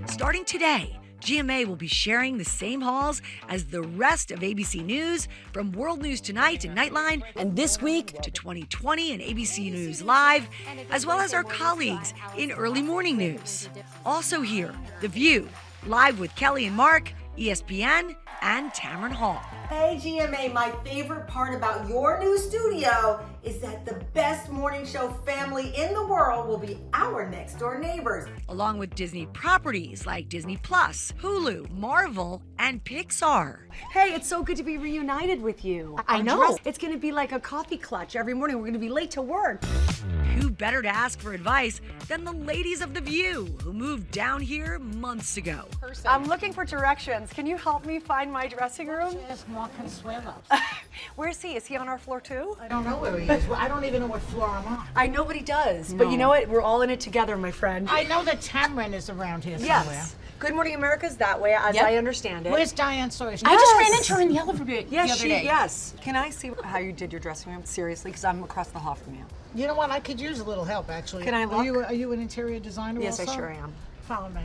Starting today, GMA will be sharing the same halls as the rest of ABC News, from World News Tonight and Nightline, and This Week to 2020 and ABC News Live, as well as our colleagues in early morning news. Also here, The View, live with Kelly and Mark, ESPN, and Tamron Hall. Hey GMA, my favorite part about your new studio is that the best morning show family in the world will be our next door neighbors. Along with Disney properties like Disney Plus, Hulu, Marvel, and Pixar. Hey, it's so good to be reunited with you. I know. It's gonna be like a coffee clutch every morning. We're gonna be late to work. Who better to ask for advice than the ladies of The View, who moved down here months ago? I'm looking for directions. Can you help me find my dressing room? Where's he? Is he on our floor too? I don't know where he is. I don't even know what floor I'm on. I know what he does, but you know what? We're all in it together, my friend. I know that Tamron is around here somewhere. Yes. Good Morning America's that way, as I understand it. Where's Diane Sawyer? I just ran into her in the elevator the other day. Yes. Can I see how you did your dressing room? Seriously, because I'm across the hall from you. You know what? I could use a little help, actually. Can I look? Are you an interior designer Yes, also? I sure am. Follow me.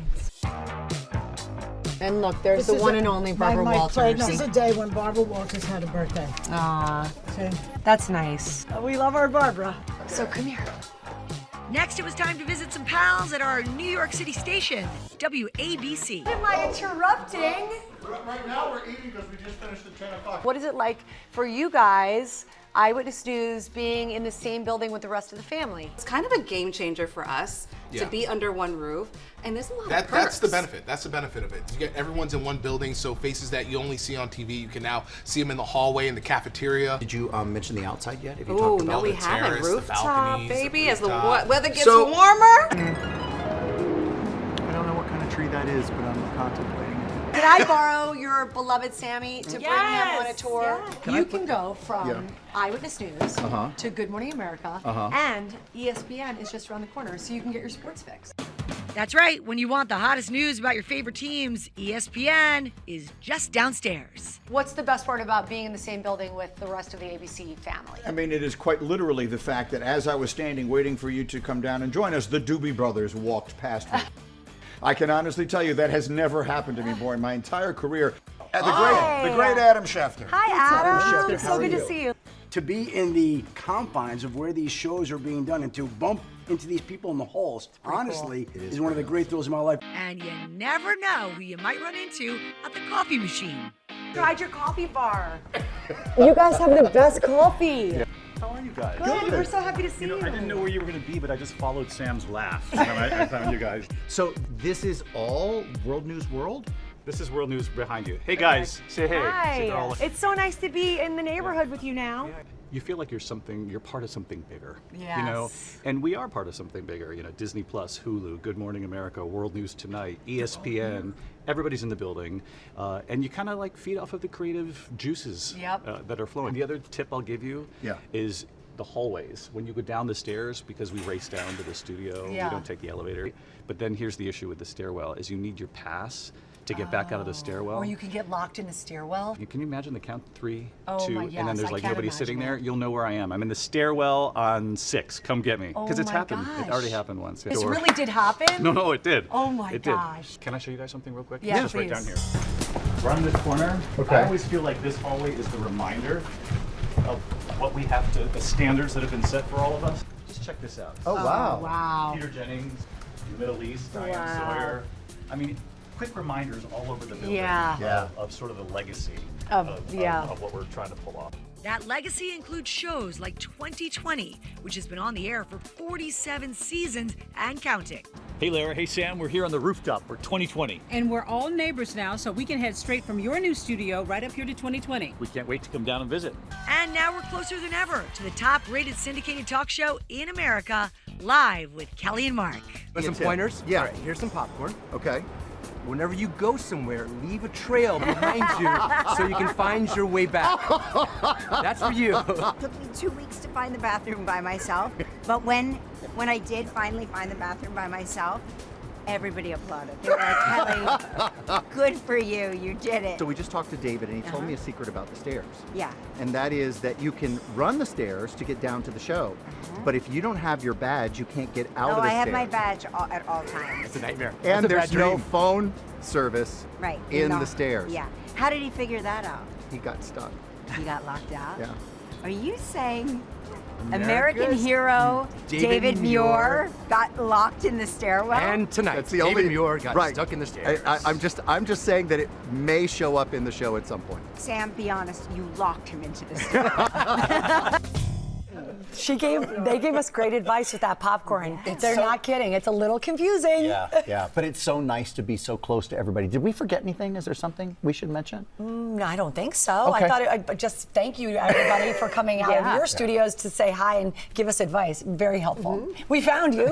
And look, there's the one and only Barbara Walters. This is a day when Barbara Walters had a birthday. Aw, See? that's nice. We love our Barbara. So come here. Next, it was time to visit some pals at our New York City station, WABC. Am I interrupting? Right now we're eating because we just finished at 10 o'clock. What is it like for you guys, Eyewitness News, being in the same building with the rest of the family? It's kind of a game changer for us to be under one roof, and there's a lot of perks. That's the benefit. That's the benefit of it. You get everyone's in one building, so faces that you only see on TV, you can now see them in the hallway, in the cafeteria. Did you mention the outside yet? Have you Oh, talked about no, we the haven't. terrace, the Rooftop, balconies, baby, the as the rooftop. weather gets So- warmer. I don't know what kind of tree that is, but I'm contemplating it. Can I borrow your beloved Sammy to bring him on a tour? Can You I can go from Eyewitness News Uh-huh. to Good Morning America, Uh-huh. and ESPN is just around the corner, so you can get your sports fix. That's right, when you want the hottest news about your favorite teams, ESPN is just downstairs. What's the best part about being in the same building with the rest of the ABC family? I mean, it is quite literally the fact that as I was standing waiting for you to come down and join us, the Doobie Brothers walked past me. I can honestly tell you that has never happened to me before in my entire career. The great Adam Schefter. Hi, Adam. Schefter, So how are good to you? see you. To be in the confines of where these shows are being done and to bump into these people in the halls, honestly, is one of the great thrills of my life. And you never know who you might run into at the coffee machine. Tried your coffee bar. You guys have the best coffee. How are you guys? Good. We're so happy to see you. I didn't know where you were going to be, but I just followed Sam's laugh when I found you guys. So this is all World News World? This is World News behind you. Hey guys, say hey. Hi. Say all- It's so nice to be in the neighborhood with you now. You feel like you're part of something bigger. You know, Yes. and we are part of something bigger. You know, Disney Plus, Hulu, Good Morning America, World News Tonight, ESPN. Everybody's in the building, and you kind of like feed off of the creative juices that are flowing. The other tip I'll give you is the hallways. When you go down the stairs, because we race down to the studio, we don't take the elevator. But then here's the issue with the stairwell: is you need your pass to get back out of the stairwell. Or you can get locked in the stairwell. Can you imagine the count 3, Oh 2, my- and yes, then there's I like can't nobody sitting imagine there? You'll know where I am. I'm in the stairwell on 6. Come get me. Oh Because it's my happened. It gosh. already happened once. This Or- really did happen? No, it did. Oh my it gosh. Did. Can I show you guys something real quick? Yeah, It's just right down please. here. Run this corner. Okay. I always feel like this hallway is the reminder of what we have to, the standards that have been set for all of us. Just check this out. Oh, wow. Wow. Peter Jennings, Middle East, Diane Wow. Sawyer. I mean, quick reminders all over the building Yeah. of sort of the legacy Of what we're trying to pull off. That legacy includes shows like 2020, which has been on the air for 47 seasons and counting. Hey Lara, hey Sam, we're here on the rooftop for 2020. And we're all neighbors now, so we can head straight from your new studio right up here to 2020. We can't wait to come down and visit. And now we're closer than ever to the top-rated syndicated talk show in America, live with Kelly and Mark. Some pointers? Yeah. All right, here's some popcorn. Okay. Whenever you go somewhere, leave a trail behind you so you can find your way back. That's for you. It took me 2 weeks to find the bathroom by myself, but when I did finally find the bathroom by myself, everybody applauded. They were like, Kelly, good for you, you did it. So we just talked to David, and he told me a secret about the stairs. Yeah. And that is that you can run the stairs to get down to the show, but if you don't have your badge, you can't get out of the I stairs. have my badge at all times. It's a nightmare. And That's there's no phone service in No. the stairs. Yeah. How did he figure that out? He got stuck. He got locked out? Yeah. Are you saying America's American hero David Muir got locked in the stairwell? And tonight, That's the David only Muir got right. stuck in the stairs. I'm just saying that it may show up in the show at some point. Sam, be honest, you locked him into the stairwell. They gave us great advice with that popcorn. They're not kidding. It's a little confusing. Yeah. But it's so nice to be so close to everybody. Did we forget anything? Is there something we should mention? No, I don't think so. Okay. I thought I'd just thank you everybody for coming out of your studios to say hi and give us advice. Very helpful. We found you.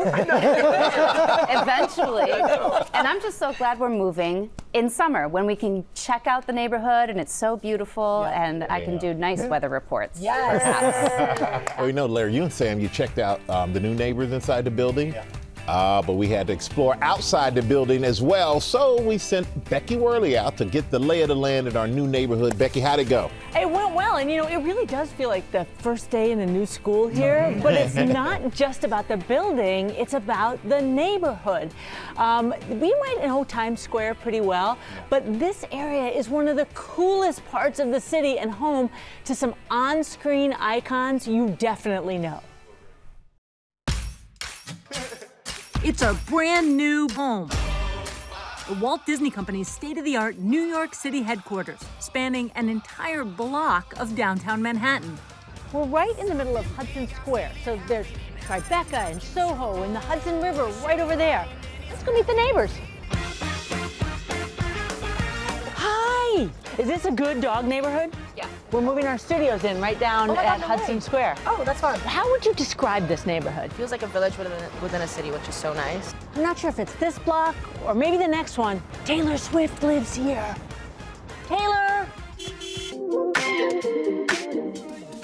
Eventually. And I'm just so glad we're moving in summer when we can check out the neighborhood and it's so beautiful and I can do nice weather reports. Yes. Well, you know, Larry, you and Sam, you checked out the new neighbors inside the building. But we had to explore outside the building as well. So we sent Becky Worley out to get the lay of the land in our new neighborhood. Becky, how'd it go? It went well, and you know, it really does feel like the first day in the new school here, but it's not just about the building, it's about the neighborhood. We might know Times Square pretty well, but this area is one of the coolest parts of the city and home to some on-screen icons you definitely know. It's our brand new home. The Walt Disney Company's state-of-the-art New York City headquarters, spanning an entire block of downtown Manhattan. We're right in the middle of Hudson Square, so there's Tribeca and Soho and the Hudson River right over there. Let's go meet the neighbors. Hi! Is this a good dog neighborhood? Yeah. We're moving our studios in right down at Hudson Square. Oh, that's fun. How would you describe this neighborhood? Feels like a village within a city, which is so nice. I'm not sure if it's this block or maybe the next one. Taylor Swift lives here. Taylor!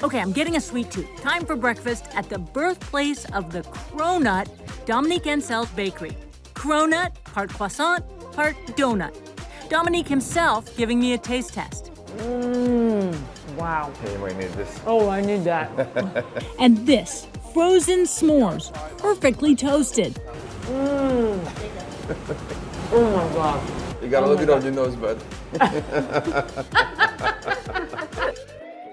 Okay, I'm getting a sweet tooth. Time for breakfast at the birthplace of the Cronut, Dominique Ansel's Bakery. Cronut, part croissant, part donut. Dominique himself giving me a taste test. Wow. Hey, you might need this. Oh, I need that. And this, frozen s'mores, perfectly toasted. Oh my God. You got a little bit on your nose, bud.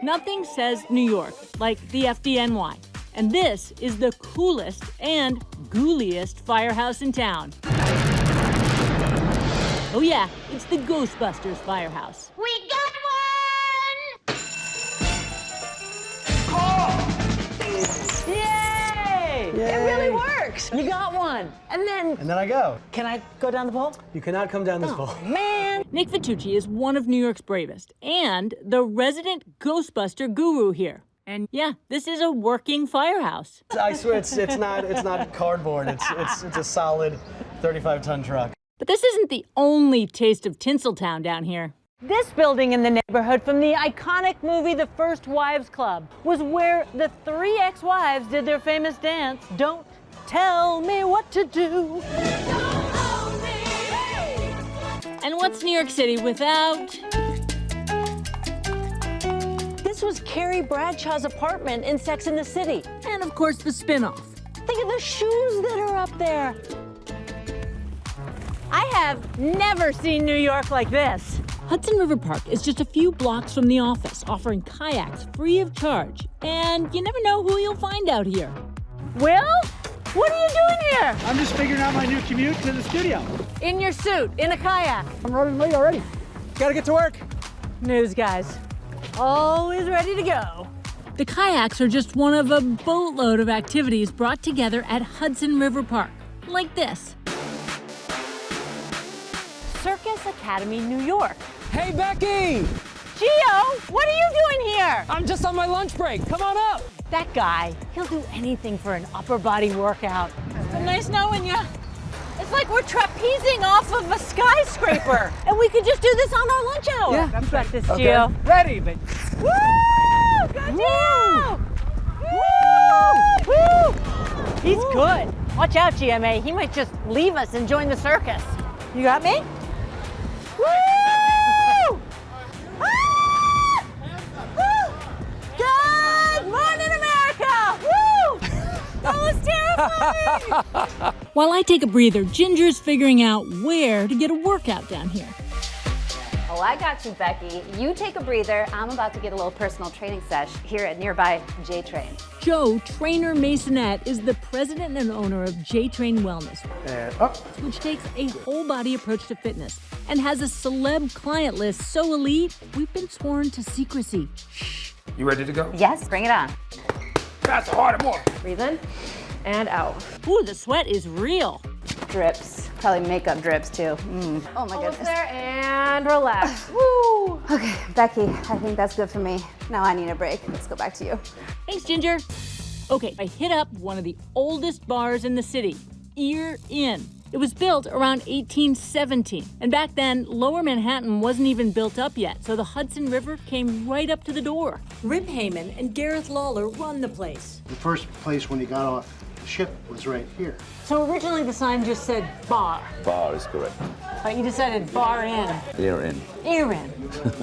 Nothing says New York like the FDNY. And this is the coolest and ghouliest firehouse in town. Oh yeah, it's the Ghostbusters firehouse. We got one! Yay! It really works. You got one. And then I go. Can I go down the pole? You cannot come down this pole. Man! Nick Vitucci is one of New York's bravest and the resident Ghostbuster guru here. And yeah, this is a working firehouse. I swear it's not cardboard. It's a solid 35-ton truck. But this isn't the only taste of Tinseltown down here. This building in the neighborhood from the iconic movie The First Wives Club was where the 3 ex-wives did their famous dance, Don't Tell Me What to Do. And what's New York City without? This was Carrie Bradshaw's apartment in Sex and the City. And of course the spin-off. Think of the shoes that are up there. I have never seen New York like this. Hudson River Park is just a few blocks from the office, offering kayaks free of charge. And you never know who you'll find out here. Will, what are you doing here? I'm just figuring out my new commute to the studio. In your suit, in a kayak. I'm running late already. Gotta get to work. News guys, always ready to go. The kayaks are just one of a boatload of activities brought together at Hudson River Park, like this. Academy, New York. Hey, Becky! Gio, what are you doing here? I'm just on my lunch break. Come on up. That guy, he'll do anything for an upper body workout. It's been nice knowing you. It's like we're trapezing off of a skyscraper, and we could just do this on our lunch hour. Yeah. I'm got this, Okay. Gio. Ready, baby. Woo! Go, Gio! Woo! Woo! He's good. Watch out, GMA. He might just leave us and join the circus. You got me? Woo! Ah! Woo! Good morning, America! Woo! That was terrifying! While I take a breather, Ginger's figuring out where to get a workout down here. Oh, I got you, Becky. You take a breather. I'm about to get a little personal training sesh here at nearby J-Train. Joe Trainer Masonette is the president and owner of J-Train Wellness, And up. which takes a whole-body approach to fitness and has a celeb client list so elite, we've been sworn to secrecy. Shh. You ready to go? Yes, bring it on. Faster, harder, more. Breathe in and out. Ooh, the sweat is real. Drips. Probably makeup drips, too. Oh, my goodness. There and relax. Woo! Okay, Becky, I think that's good for me. Now I need a break. Let's go back to you. Thanks, Ginger. Okay, I hit up one of the oldest bars in the city, Ear Inn. It was built around 1817, and back then, Lower Manhattan wasn't even built up yet, so the Hudson River came right up to the door. Rip Heyman and Gareth Lawler run the place. The first place when he got off the ship was right here. So originally the sign just said bar, Bar is correct. but you decided Bar Inn. Ear in. Ear Inn.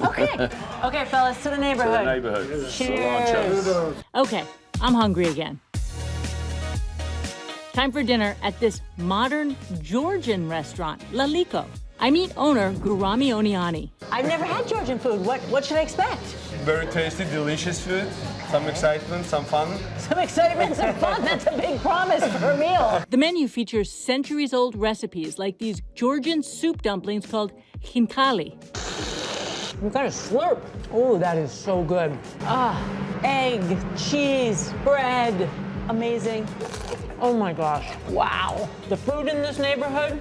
Okay. Okay, fellas, to the neighborhood. To the neighborhood. Cheers. Okay, I'm hungry again. Time for dinner at this modern Georgian restaurant, La Lico. I meet owner Gurami Oniani. I've never had Georgian food. What should I expect? Very tasty, delicious food. Some excitement, some fun. Some excitement, some fun. That's a big promise for a meal. The menu features centuries-old recipes like these Georgian soup dumplings called khinkali. You gotta slurp. Oh, that is so good. Ah, egg, cheese, bread. Amazing. Oh my gosh. Wow. The food in this neighborhood.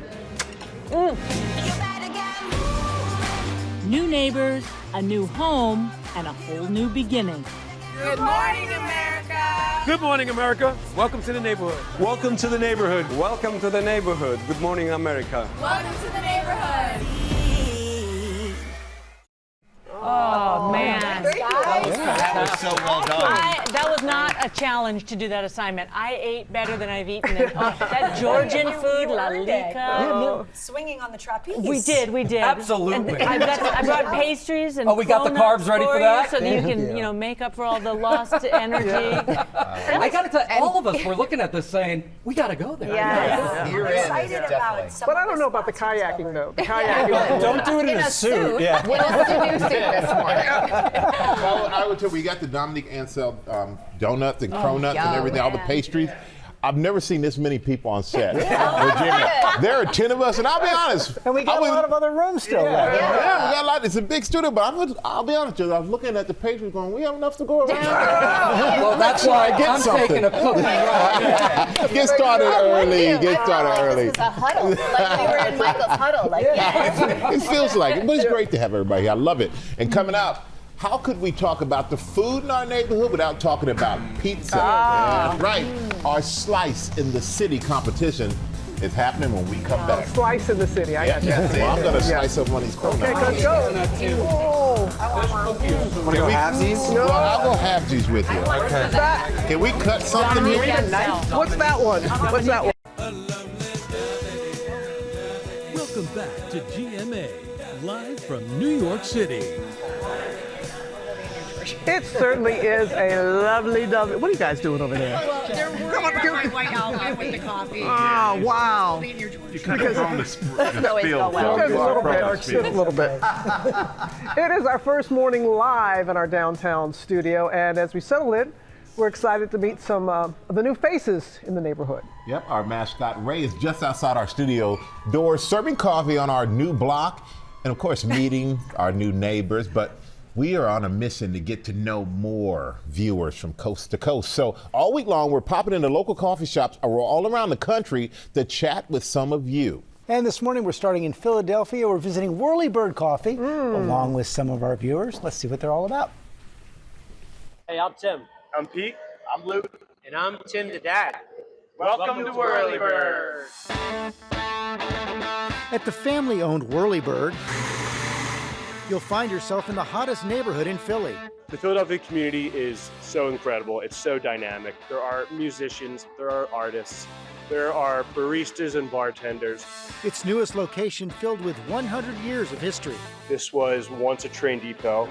New neighbors, a new home, and a whole new beginning. Good morning, America. Good morning, America. Welcome to the neighborhood. Welcome to the neighborhood. Welcome to the neighborhood. Good morning, America. Welcome to the neighborhood. Oh, man. That was so well done. That was not a challenge to do that assignment. I ate better than I've eaten it. Oh, that Georgian food, La Lica. Swinging on the trapeze. We did. Absolutely. And I brought pastries and Oh, we got the cronuts carbs ready for that? so that you can, make up for all the lost energy. I gotta tell all of us, we're looking at this saying, we gotta go there. Yes. Ear in is definitely. But I don't know about the kayaking, though. The kayaking. Don't do it in a suit. Yeah. In a suit this morning. Well, I would tell you, we got the Dominique Ansel donuts and cronuts and everything, all the pastries. I've never seen this many people on set. There are 10 of us, and I'll be honest. And we got a lot of other rooms still left. Yeah, we got a lot. It's a big studio, but I'll be honest with you. I was looking at the pastries going, we have enough to go around. Well, that's why I'm taking a cookie right now. Get started early. Get started early. This is a huddle. Like we were in Michael's huddle. Like, It feels like it, but it's great to have everybody here. I love it. And coming out, how could we talk about the food in our neighborhood without talking about pizza? That's right. Our Slice in the City competition is happening when we come back. Slice in the city. I got you. Well, I'm going to slice up one of these cronuts. Okay, let's go. Want to go halvesies? No, I'll go halvesies with you. Okay. Can we cut something here? What's that one? What's that one? Welcome back to GMA, live from New York City. It certainly is a lovely. What are you guys doing over there? Well, they're worried about my white outfit with the coffee. Oh, wow. You kind of always go well. Just a little bit. It is our first morning live in our downtown studio, and as we settle in, we're excited to meet some of the new faces in the neighborhood. Yep, our mascot Ray is just outside our studio doors, serving coffee on our new block, and of course, meeting our new neighbors. But we are on a mission to get to know more viewers from coast to coast. So all week long, we're popping into local coffee shops all around the country to chat with some of you. And this morning we're starting in Philadelphia. We're visiting Whirly Bird Coffee along with some of our viewers. Let's see what they're all about. Hey, I'm Tim. I'm Pete. I'm Luke. And I'm Tim the Dad. Welcome to Whirly Bird. At the family-owned Whirly Bird, you'll find yourself in the hottest neighborhood in Philly. The Philadelphia community is so incredible. It's so dynamic. There are musicians, there are artists, there are baristas and bartenders. Its newest location filled with 100 years of history. This was once a train depot,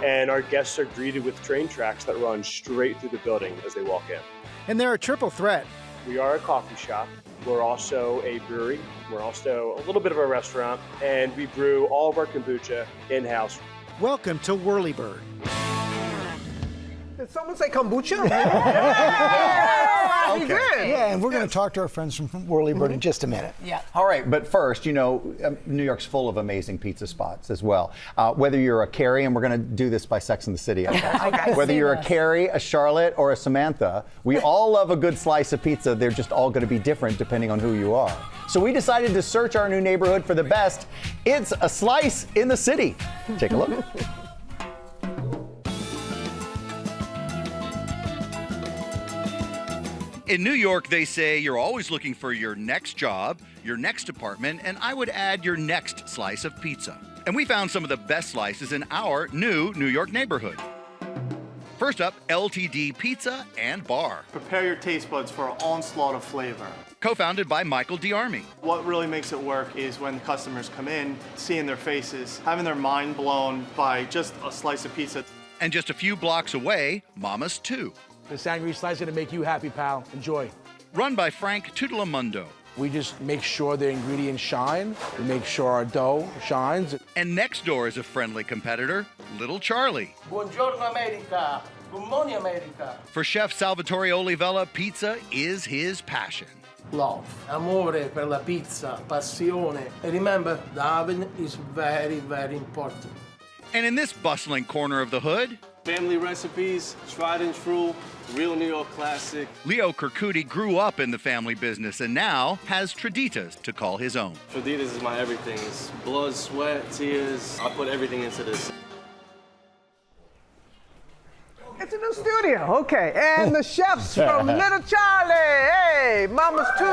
and our guests are greeted with train tracks that run straight through the building as they walk in. And they're a triple threat. We are a coffee shop. We're also a brewery. We're also a little bit of a restaurant, and we brew all of our kombucha in-house. Welcome to Whirly Bird. Did someone say kombucha? Okay. He did. Yeah, and we're going to talk to our friends from Whirly Bird in just a minute. Yeah. All right, but first, you know, New York's full of amazing pizza spots as well. Whether you're a Carrie, and we're going to do this by Sex and the City, I guess. Whether you're a Carrie, a Charlotte, or a Samantha, we all love a good slice of pizza. They're just all going to be different depending on who you are. So we decided to search our new neighborhood for the best. It's a slice in the city. Take a look. In New York, they say you're always looking for your next job, your next apartment, and I would add your next slice of pizza. And we found some of the best slices in our new New York neighborhood. First up, LTD Pizza and Bar. Prepare your taste buds for an onslaught of flavor. Co-founded by Michael DiArmi. What really makes it work is when the customers come in, seeing their faces, having their mind blown by just a slice of pizza. And just a few blocks away, Mama's 2. The sangria slice is gonna make you happy, pal. Enjoy. Run by Frank Tutelamundo. We just make sure the ingredients shine. We make sure our dough shines. And next door is a friendly competitor, Little Charlie. Buongiorno America. Good morning, America. For Chef Salvatore Olivella, pizza is his passion. Love, amore per la pizza, passione. And remember, the oven is very, very important. And in this bustling corner of the hood, family recipes, tried and true, real New York classic. Leo Kirkuti grew up in the family business and now has Traditas to call his own. Traditas is my everything. It's blood, sweat, tears. I put everything into this. It's a new studio, okay. And the chefs from Little Charlie, hey, Mama's 2,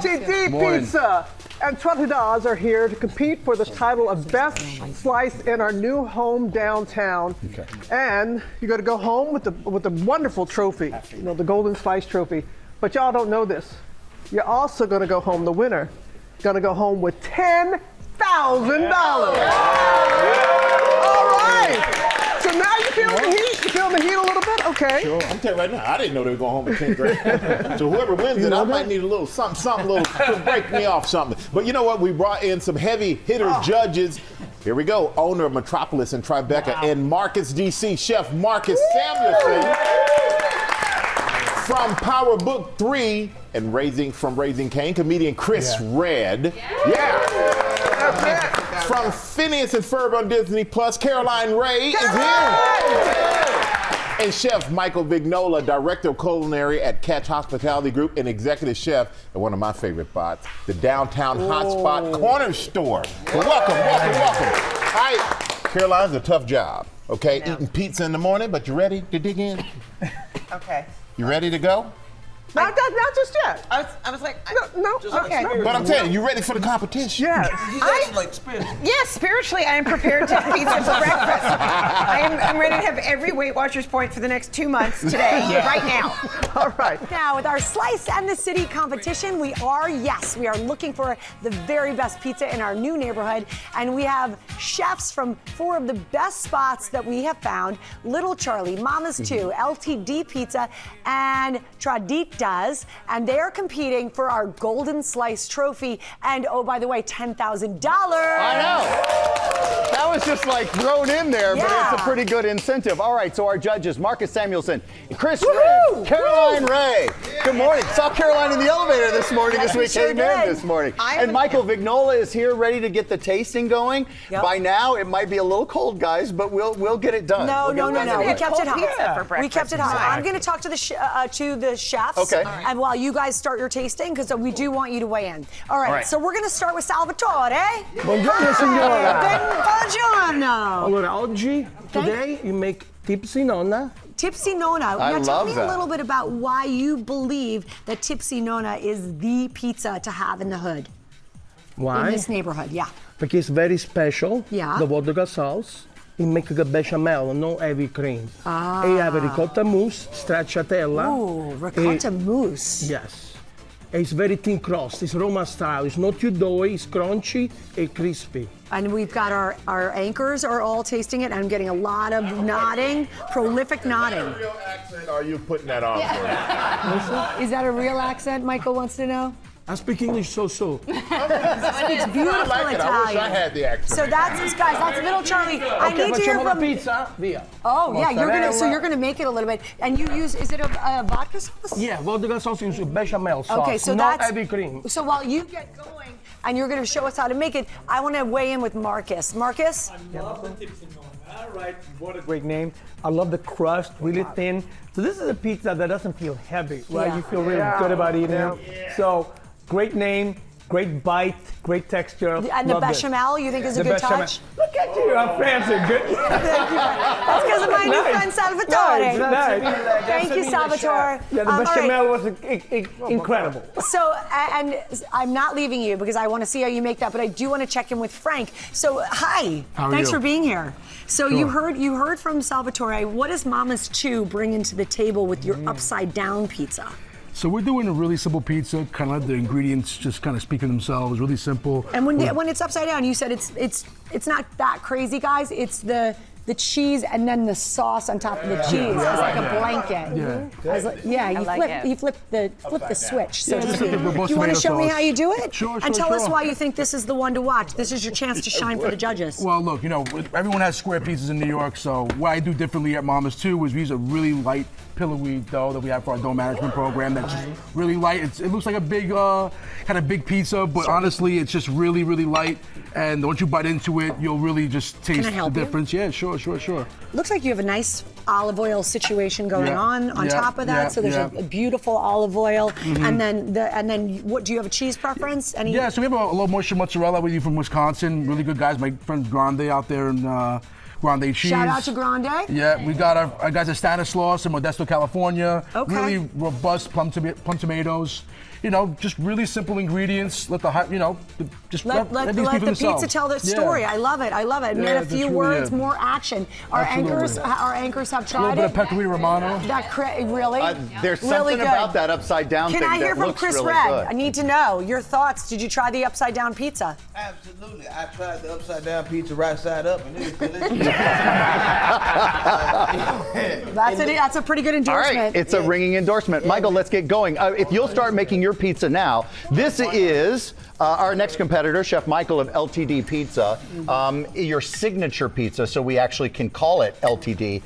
LTD Pizza, and $20 are here to compete for the title of Best Slice in our new home downtown. Okay. And you're gonna go home with the wonderful trophy, you know, the Golden Slice Trophy. But y'all don't know this. You're also gonna go home, the winner, gonna go home with $10,000. All right. So now you feel the heat? You feel the heat a little bit? Okay. Sure. I'm telling you right now, I didn't know they were going home with 10 grand. So whoever wins it, I might need a little something to break me off something. But you know what? We brought in some heavy hitter judges. Here we go. Owner of Metropolis and Tribeca and Marcus, D.C. Chef Marcus Samuelson. From Power Book 3 and Raising Cain, comedian Chris Redd. From Phineas and Ferb on Disney Plus, Caroline Ray is here. And Chef Michael Vignola, Director of Culinary at Catch Hospitality Group and Executive Chef at one of my favorite spots, the Downtown Hotspot Corner Store. So welcome. All right, Caroline's a tough job, okay? Eating pizza in the morning, but you ready to dig in? Okay. You ready to go? Not just yet. I was like, no. Okay. But I'm telling you, you ready for the competition? Yes. Yes, spiritually, I am prepared to have pizza for breakfast. I'm ready to have every Weight Watchers point for the next 2 months today, right now. All right. Now, with our Slice and the City competition, we are looking for the very best pizza in our new neighborhood. And we have chefs from 4 of the best spots that we have found: Little Charlie, Mama's 2, LTD Pizza, and Traditas. And they are competing for our Golden Slice Trophy. And oh, by the way, $10,000. I know. That was just like thrown in there, but it's a pretty good good incentive. All right, so our judges, Marcus Samuelson, Chris Red, Caroline Ray. Good morning. Saw Caroline in the elevator this morning as we came in this morning. And Michael Vignola is here ready to get the tasting going. By now, it might be a little cold, guys, but we'll get it done. No. We kept it hot. We kept it hot. I'm going to talk to the chefs. Okay. And while you guys start your tasting, because we do want you to weigh in. All right. So we're going to start with Salvatore. Buongiorno, signora. Buongiorno. Allora, oggi, today, you make Tipsy Nonna. Tipsy Nonna. I Now tell love me that. a little bit about why you believe that Tipsy Nonna is the pizza to have in the hood. Why? In this neighborhood, yeah. Perché it's very special. Yeah. The vodka sauce. You make a bechamel, no heavy cream. Ah. E you have a ricotta mousse, stracciatella. Ooh, ricotta mousse. Yes. It's very thin crust. It's Roma style. It's not too doughy. It's crunchy and crispy. And we've got our anchors are all tasting it. I'm getting a lot of nodding, prolific nodding. What real accent are you putting that on Is that a real accent, Michael wants to know? I speak English so. It's beautiful I like it. Italian. I wish I had the accent. So that's guys. That's little Charlie. I need to hear facciamo la from. pizza, via. Oh yeah, Mozzarella. you're gonna make it a little bit, and you use. Is it a vodka sauce? Yeah, vodka sauce is bechamel sauce. Okay, so not that's heavy cream. So while you get going and you're gonna show us how to make it, I want to weigh in with Marcus. Marcus. I love the Tipsy Nonna. All right, what a great name. I love the crust, really thin. So this is a pizza that doesn't feel heavy, right? Yeah. You feel really good about eating it. So great name, great bite, great texture. And the bechamel, you think is a good touch? Look at you, I'm fancy. Good. Thank you. That's because of my new friend Salvatore. Nice. Thank you, Salvatore. Yeah, the All right. bechamel was incredible. So, and I'm not leaving you because I want to see how you make that, but I do want to check in with Frank. So, hi. How are Thanks you? for being here. So you heard from Salvatore. What does Mama's 2 bring into the table with your upside down pizza? So we're doing a really simple pizza, kind of let the ingredients just kind of speak for themselves, really simple. And when it's upside down, you said it's not that crazy, guys. It's the cheese and then the sauce on top of the cheese as like a blanket. You flip the switch, so to speak. You want to show me how you do it? Sure. And tell us why you think this is the one to watch. This is your chance to shine for the judges. Well, look, everyone has square pizzas in New York, so what I do differently at Mama's too is we use a really light pillowy dough that we have for our dough management program that's just really light. It looks like a big, kind of big pizza, but honestly, it's just really, really light. And once you bite into it, you'll really just taste the difference. Yeah, sure. Looks like you have a nice olive oil situation going on top of that. So there's a beautiful olive oil, and then what? Do you have a cheese preference? Yeah, so we have a low moisture mozzarella with you from Wisconsin. Really good guys. My friend Grande out there in Grande cheese. Shout out to Grande. Yeah, we got our guys at Stanislaus in Modesto, California. Okay. Really robust plum tomatoes. Just really simple ingredients. Let the just let these the speak for themselves. pizza tell their story. Yeah. I love it. And Yeah, a few that's words, really it. more action. Our anchors have tried A little bit it. of pecorino romano. Really? There's really something good. about that upside down Can thing I hear that from looks Chris really Red? good. I need to know your thoughts. Did you try the upside down pizza? Absolutely. I tried the upside down pizza right side up, and it was delicious. That's a pretty good endorsement. All right, it's a ringing endorsement. Michael, let's get going. If you'll start making your pizza now, this is our next competitor, Chef Michael of LTD Pizza, your signature pizza, so we actually can call it LTD.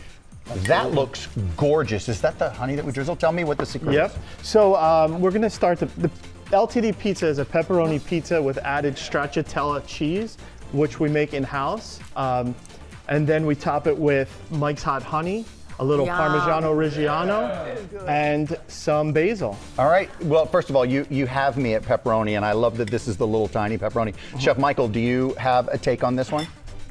That looks gorgeous. Is that the honey that we drizzle? Tell me what the secret is. So we're going to start the LTD pizza is a pepperoni pizza with added stracciatella cheese, which we make in-house. And then we top it with Mike's Hot Honey, a little Parmigiano Reggiano, and some basil. All right. Well, first of all, you have me at pepperoni, and I love that this is the little tiny pepperoni. Chef Michael, do you have a take on this one?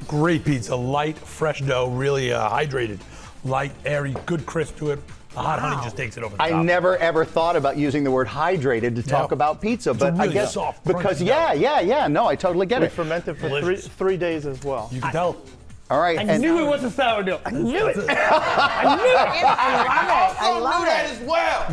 Great pizza, light, fresh dough, really hydrated. Light, airy, good crisp to it. The hot honey just takes it over the top. I never ever thought about using the word hydrated to talk about pizza, but really I guess soft, because crunchy no, I totally get We it. fermented for three days as well. You can tell. All right. I knew it was a sourdough. I knew it. I love it. as well.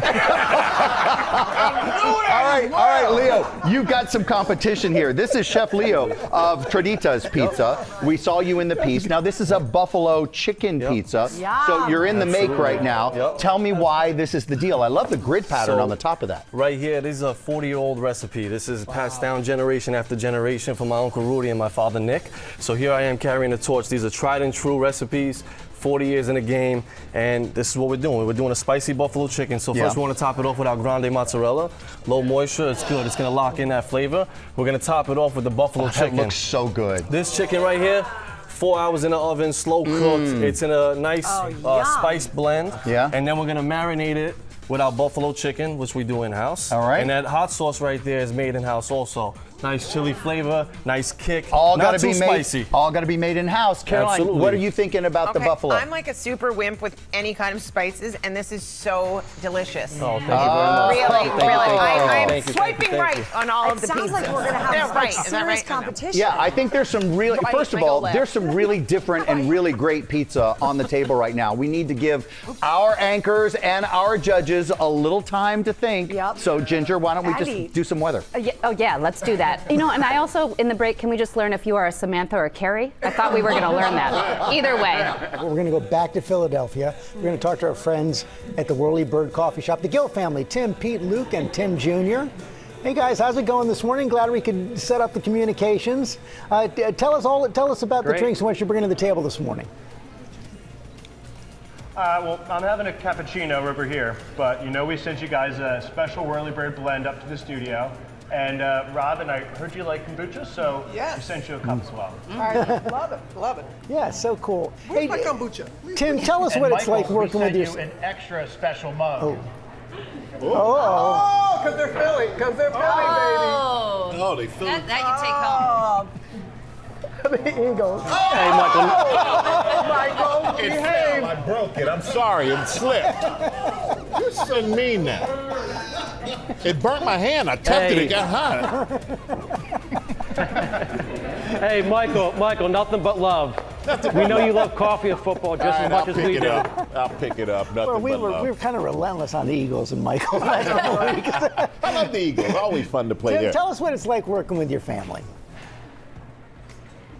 All right, Leo, you've got some competition here. This is Chef Leo of Tradita's Pizza. We saw you in the piece. Now, this is a buffalo chicken pizza. So you're in the make right now. Tell me why this is the deal. I love the grid pattern on the top of that. Right here, this is a 40-year-old recipe. This is passed down generation after generation from my Uncle Rudy and my father Nick. So here I am carrying the torch. These are tried and true recipes, 40 years in the game, and this is what we're doing. We're doing a spicy buffalo chicken. So first we want to top it off with our grande mozzarella. Low moisture, it's good. It's gonna lock in that flavor. We're gonna top it off with the buffalo chicken. That looks so good. This chicken right here, 4 hours in the oven, slow cooked. It's in a nice spice blend. Yeah. And then we're gonna marinate it with our buffalo chicken, which we do in-house. All right. And that hot sauce right there is made in-house also. Nice chili flavor, nice kick. All not gotta too be spicy. made. All gotta be made in house. Caroline, Absolutely. what are you thinking about the buffalo? I'm like a super wimp with any kind of spices, and this is so delicious. Oh, thank you very much. Really. I'm swiping right on all of the It sounds like we're gonna have right. serious competition. Yeah, I think there's some really, Right, first of I go all, left. there's some really different and really great pizza on the table right now. We need to give our anchors and our judges a little time to think. Yep. So, Ginger, why don't we Abby. just do some weather? Yeah, let's do that. You know, and I also, in the break, can we just learn if you are a Samantha or a Carrie? I thought we were going to learn that. Either way. We're going to go back to Philadelphia. We're going to talk to our friends at the Whirly Bird Coffee Shop, the Gill family, Tim, Pete, Luke, and Tim Jr. Hey guys, how's it going this morning? Glad we could set up the communications. Tell us about the drinks and what you're bringing to the table this morning. Well, I'm having a cappuccino over here, but you know we sent you guys a special Whirly Bird blend up to the studio. And Rob, and I heard you like kombucha, so we sent you a cup as well. I love it, love it. Yeah, so cool. Where's my kombucha? Tim, tell us what it's like working with you. An extra special mug. Oh, because they're Philly, baby. Oh, they Philly. That you take home. The Eagles. Hey, Michael. Michael, It behave. fell. I broke it. I'm sorry. It slipped. You're so mean now. It burnt my hand. I tapped it. It got hot. Hey, Michael, nothing but love. We know you love coffee and football just as much as we do. I'll pick it up. Nothing Well, we but were love. kind of relentless on the Eagles and Michael. I love the Eagles. Always fun to play Tim, there. tell us what it's like working with your family.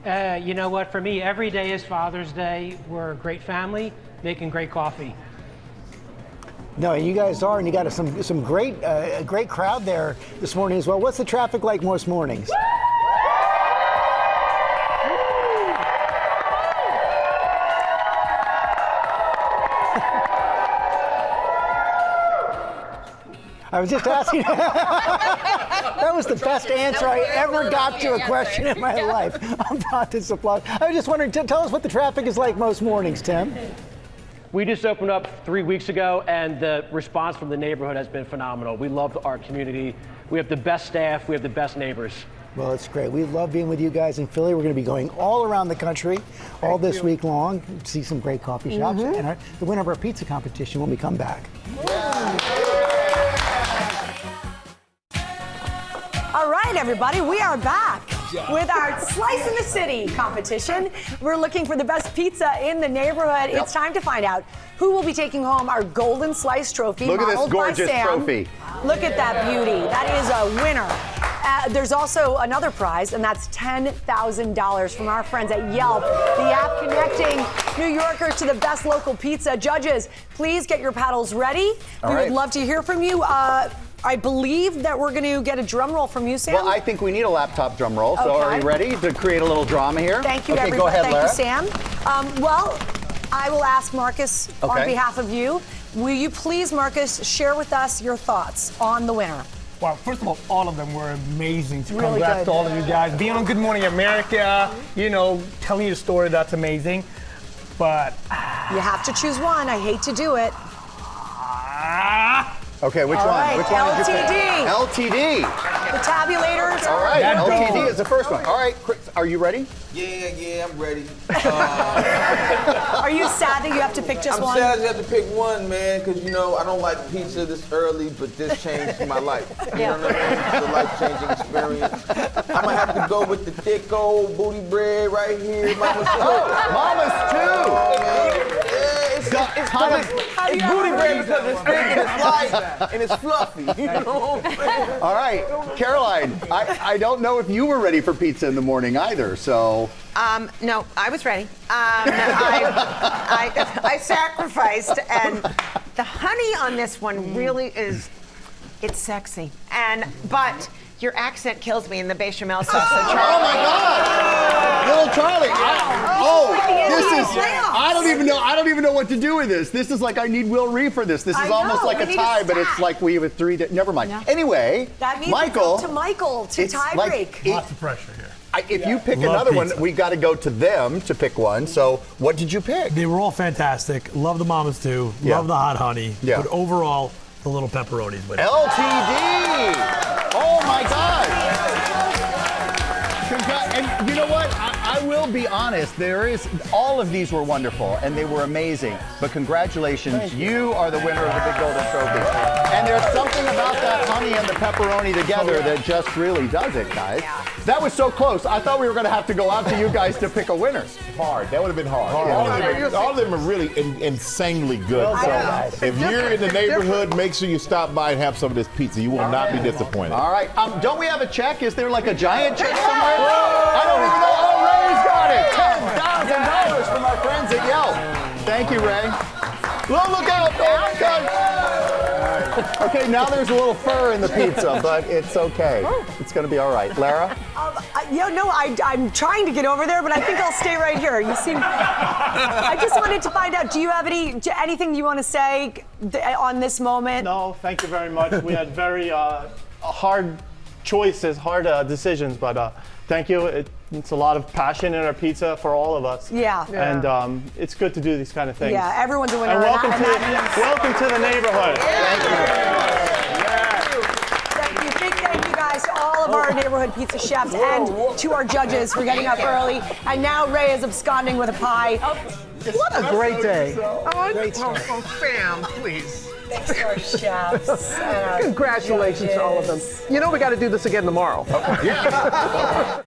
You know what? For me, every day is Father's Day. We're a great family making great coffee. No, you guys are, and you got some great crowd there this morning as well. What's the traffic like most mornings? I was just asking. That was the best answer I ever got to a question in my life. I'm not this applause. I was just wondering, tell us what the traffic is like most mornings, Tim. We just opened up 3 weeks ago, and the response from the neighborhood has been phenomenal. We love our community. We have the best staff. We have the best neighbors. Well, it's great. We love being with you guys in Philly. We're going to be going all around the country all this week long, see some great coffee shops, and the winner of our pizza competition when we come back. All right, everybody, we are back with our Slice in the City competition. We're looking for the best pizza in the neighborhood. It's time to find out who will be taking home our Golden Slice trophy. Look at this modeled by gorgeous Sam. trophy. Look at that beauty. That is a winner. There's also another prize, and that's $10,000 from our friends at Yelp, the app connecting New Yorkers to the best local pizza. Judges, please get your paddles ready. All we right. would love to hear from you. I believe that we're going to get a drum roll from you, Sam. Well, I think we need a laptop drum roll. So Okay. are you ready to create a little drama here? Thank you, okay, everybody. Go ahead, Lara. Thank you, Sam. Well, I will ask Marcus on Okay. behalf of you. Will you please, Marcus, share with us your thoughts on the winner? Well, first of all of them were amazing. Really Congrats good. to all of you guys. Being on Good Morning America, telling you the story, that's amazing. But You have to choose one. I hate to do it. Okay, which All one? right, Which one did you pick? LTD. LTD. The tabulators. All right, Let's LTD go. is the first one. All right, Chris, are you ready? Yeah, I'm ready. Are you sad that you have to pick just I'm one? sad I have to pick one, man, because I don't like pizza this early, but this changed my life. You know what I mean? It's a life-changing experience. I'm gonna have to go with the thick old booty bread right here, Mama's Two. Mama's Two. It's booty bread because it's thick and it's light and it's fluffy. You know what I'm saying? All right, Caroline, I don't know if you were ready for pizza in the morning either, so. No, I was ready. I sacrificed, and the honey on this one really is, it's sexy. But Your accent kills me in the bechamel sauce. Oh my God! Little Charlie. I don't even know what to do with this. This is like I need Will Reeve for this. This is almost like a tie, but it's like we have a 3 day. Never mind. No. Anyway, that means Michael. It's up to Michael to tie break. Lots of pressure here. If you pick another one, we got to go to them to pick one. So, what did you pick? They were all fantastic. Love the mamas too. Yeah. Love the hot honey. Yeah. But overall, the little pepperonis with it. LTD! Oh my God! And you know what? I will be honest. All of these were wonderful and they were amazing. But congratulations, you are the winner of the Big Golden Trophy. And there's something about that honey and the pepperoni together that just really does it, guys. That was so close. I thought we were going to have to go out to you guys to pick a winner. Hard. That would have been hard. All of them are really insanely good. Well, so if you're in the neighborhood, make sure you stop by and have some of this pizza. You will not be disappointed. All right. Don't we have a check? Is there like a giant check somewhere? I don't even know. Oh, Ray's got it. $10,000 from our friends at Yelp. Thank you, Ray. Well, look out. Oh, my God. Okay, now there's a little fur in the pizza, but it's okay. It's going to be all right. Lara? I'm trying to get over there, but I think I'll stay right here. You seem. I just wanted to find out, do you have anything you want to say on this moment? No, thank you very much. We had very hard choices, hard decisions, but thank you. It's a lot of passion in our pizza for all of us. Yeah. And it's good to do these kind of things. Yeah, everyone's a winner. And welcome to the neighborhood. Thank you. Big thank you guys to all of our neighborhood pizza chefs and to our judges for getting up early. And now Ray is absconding with a pie. What a great day. Sam, please. Thanks to our chefs. Congratulations to all of them. You know we got to do this again tomorrow. Yeah.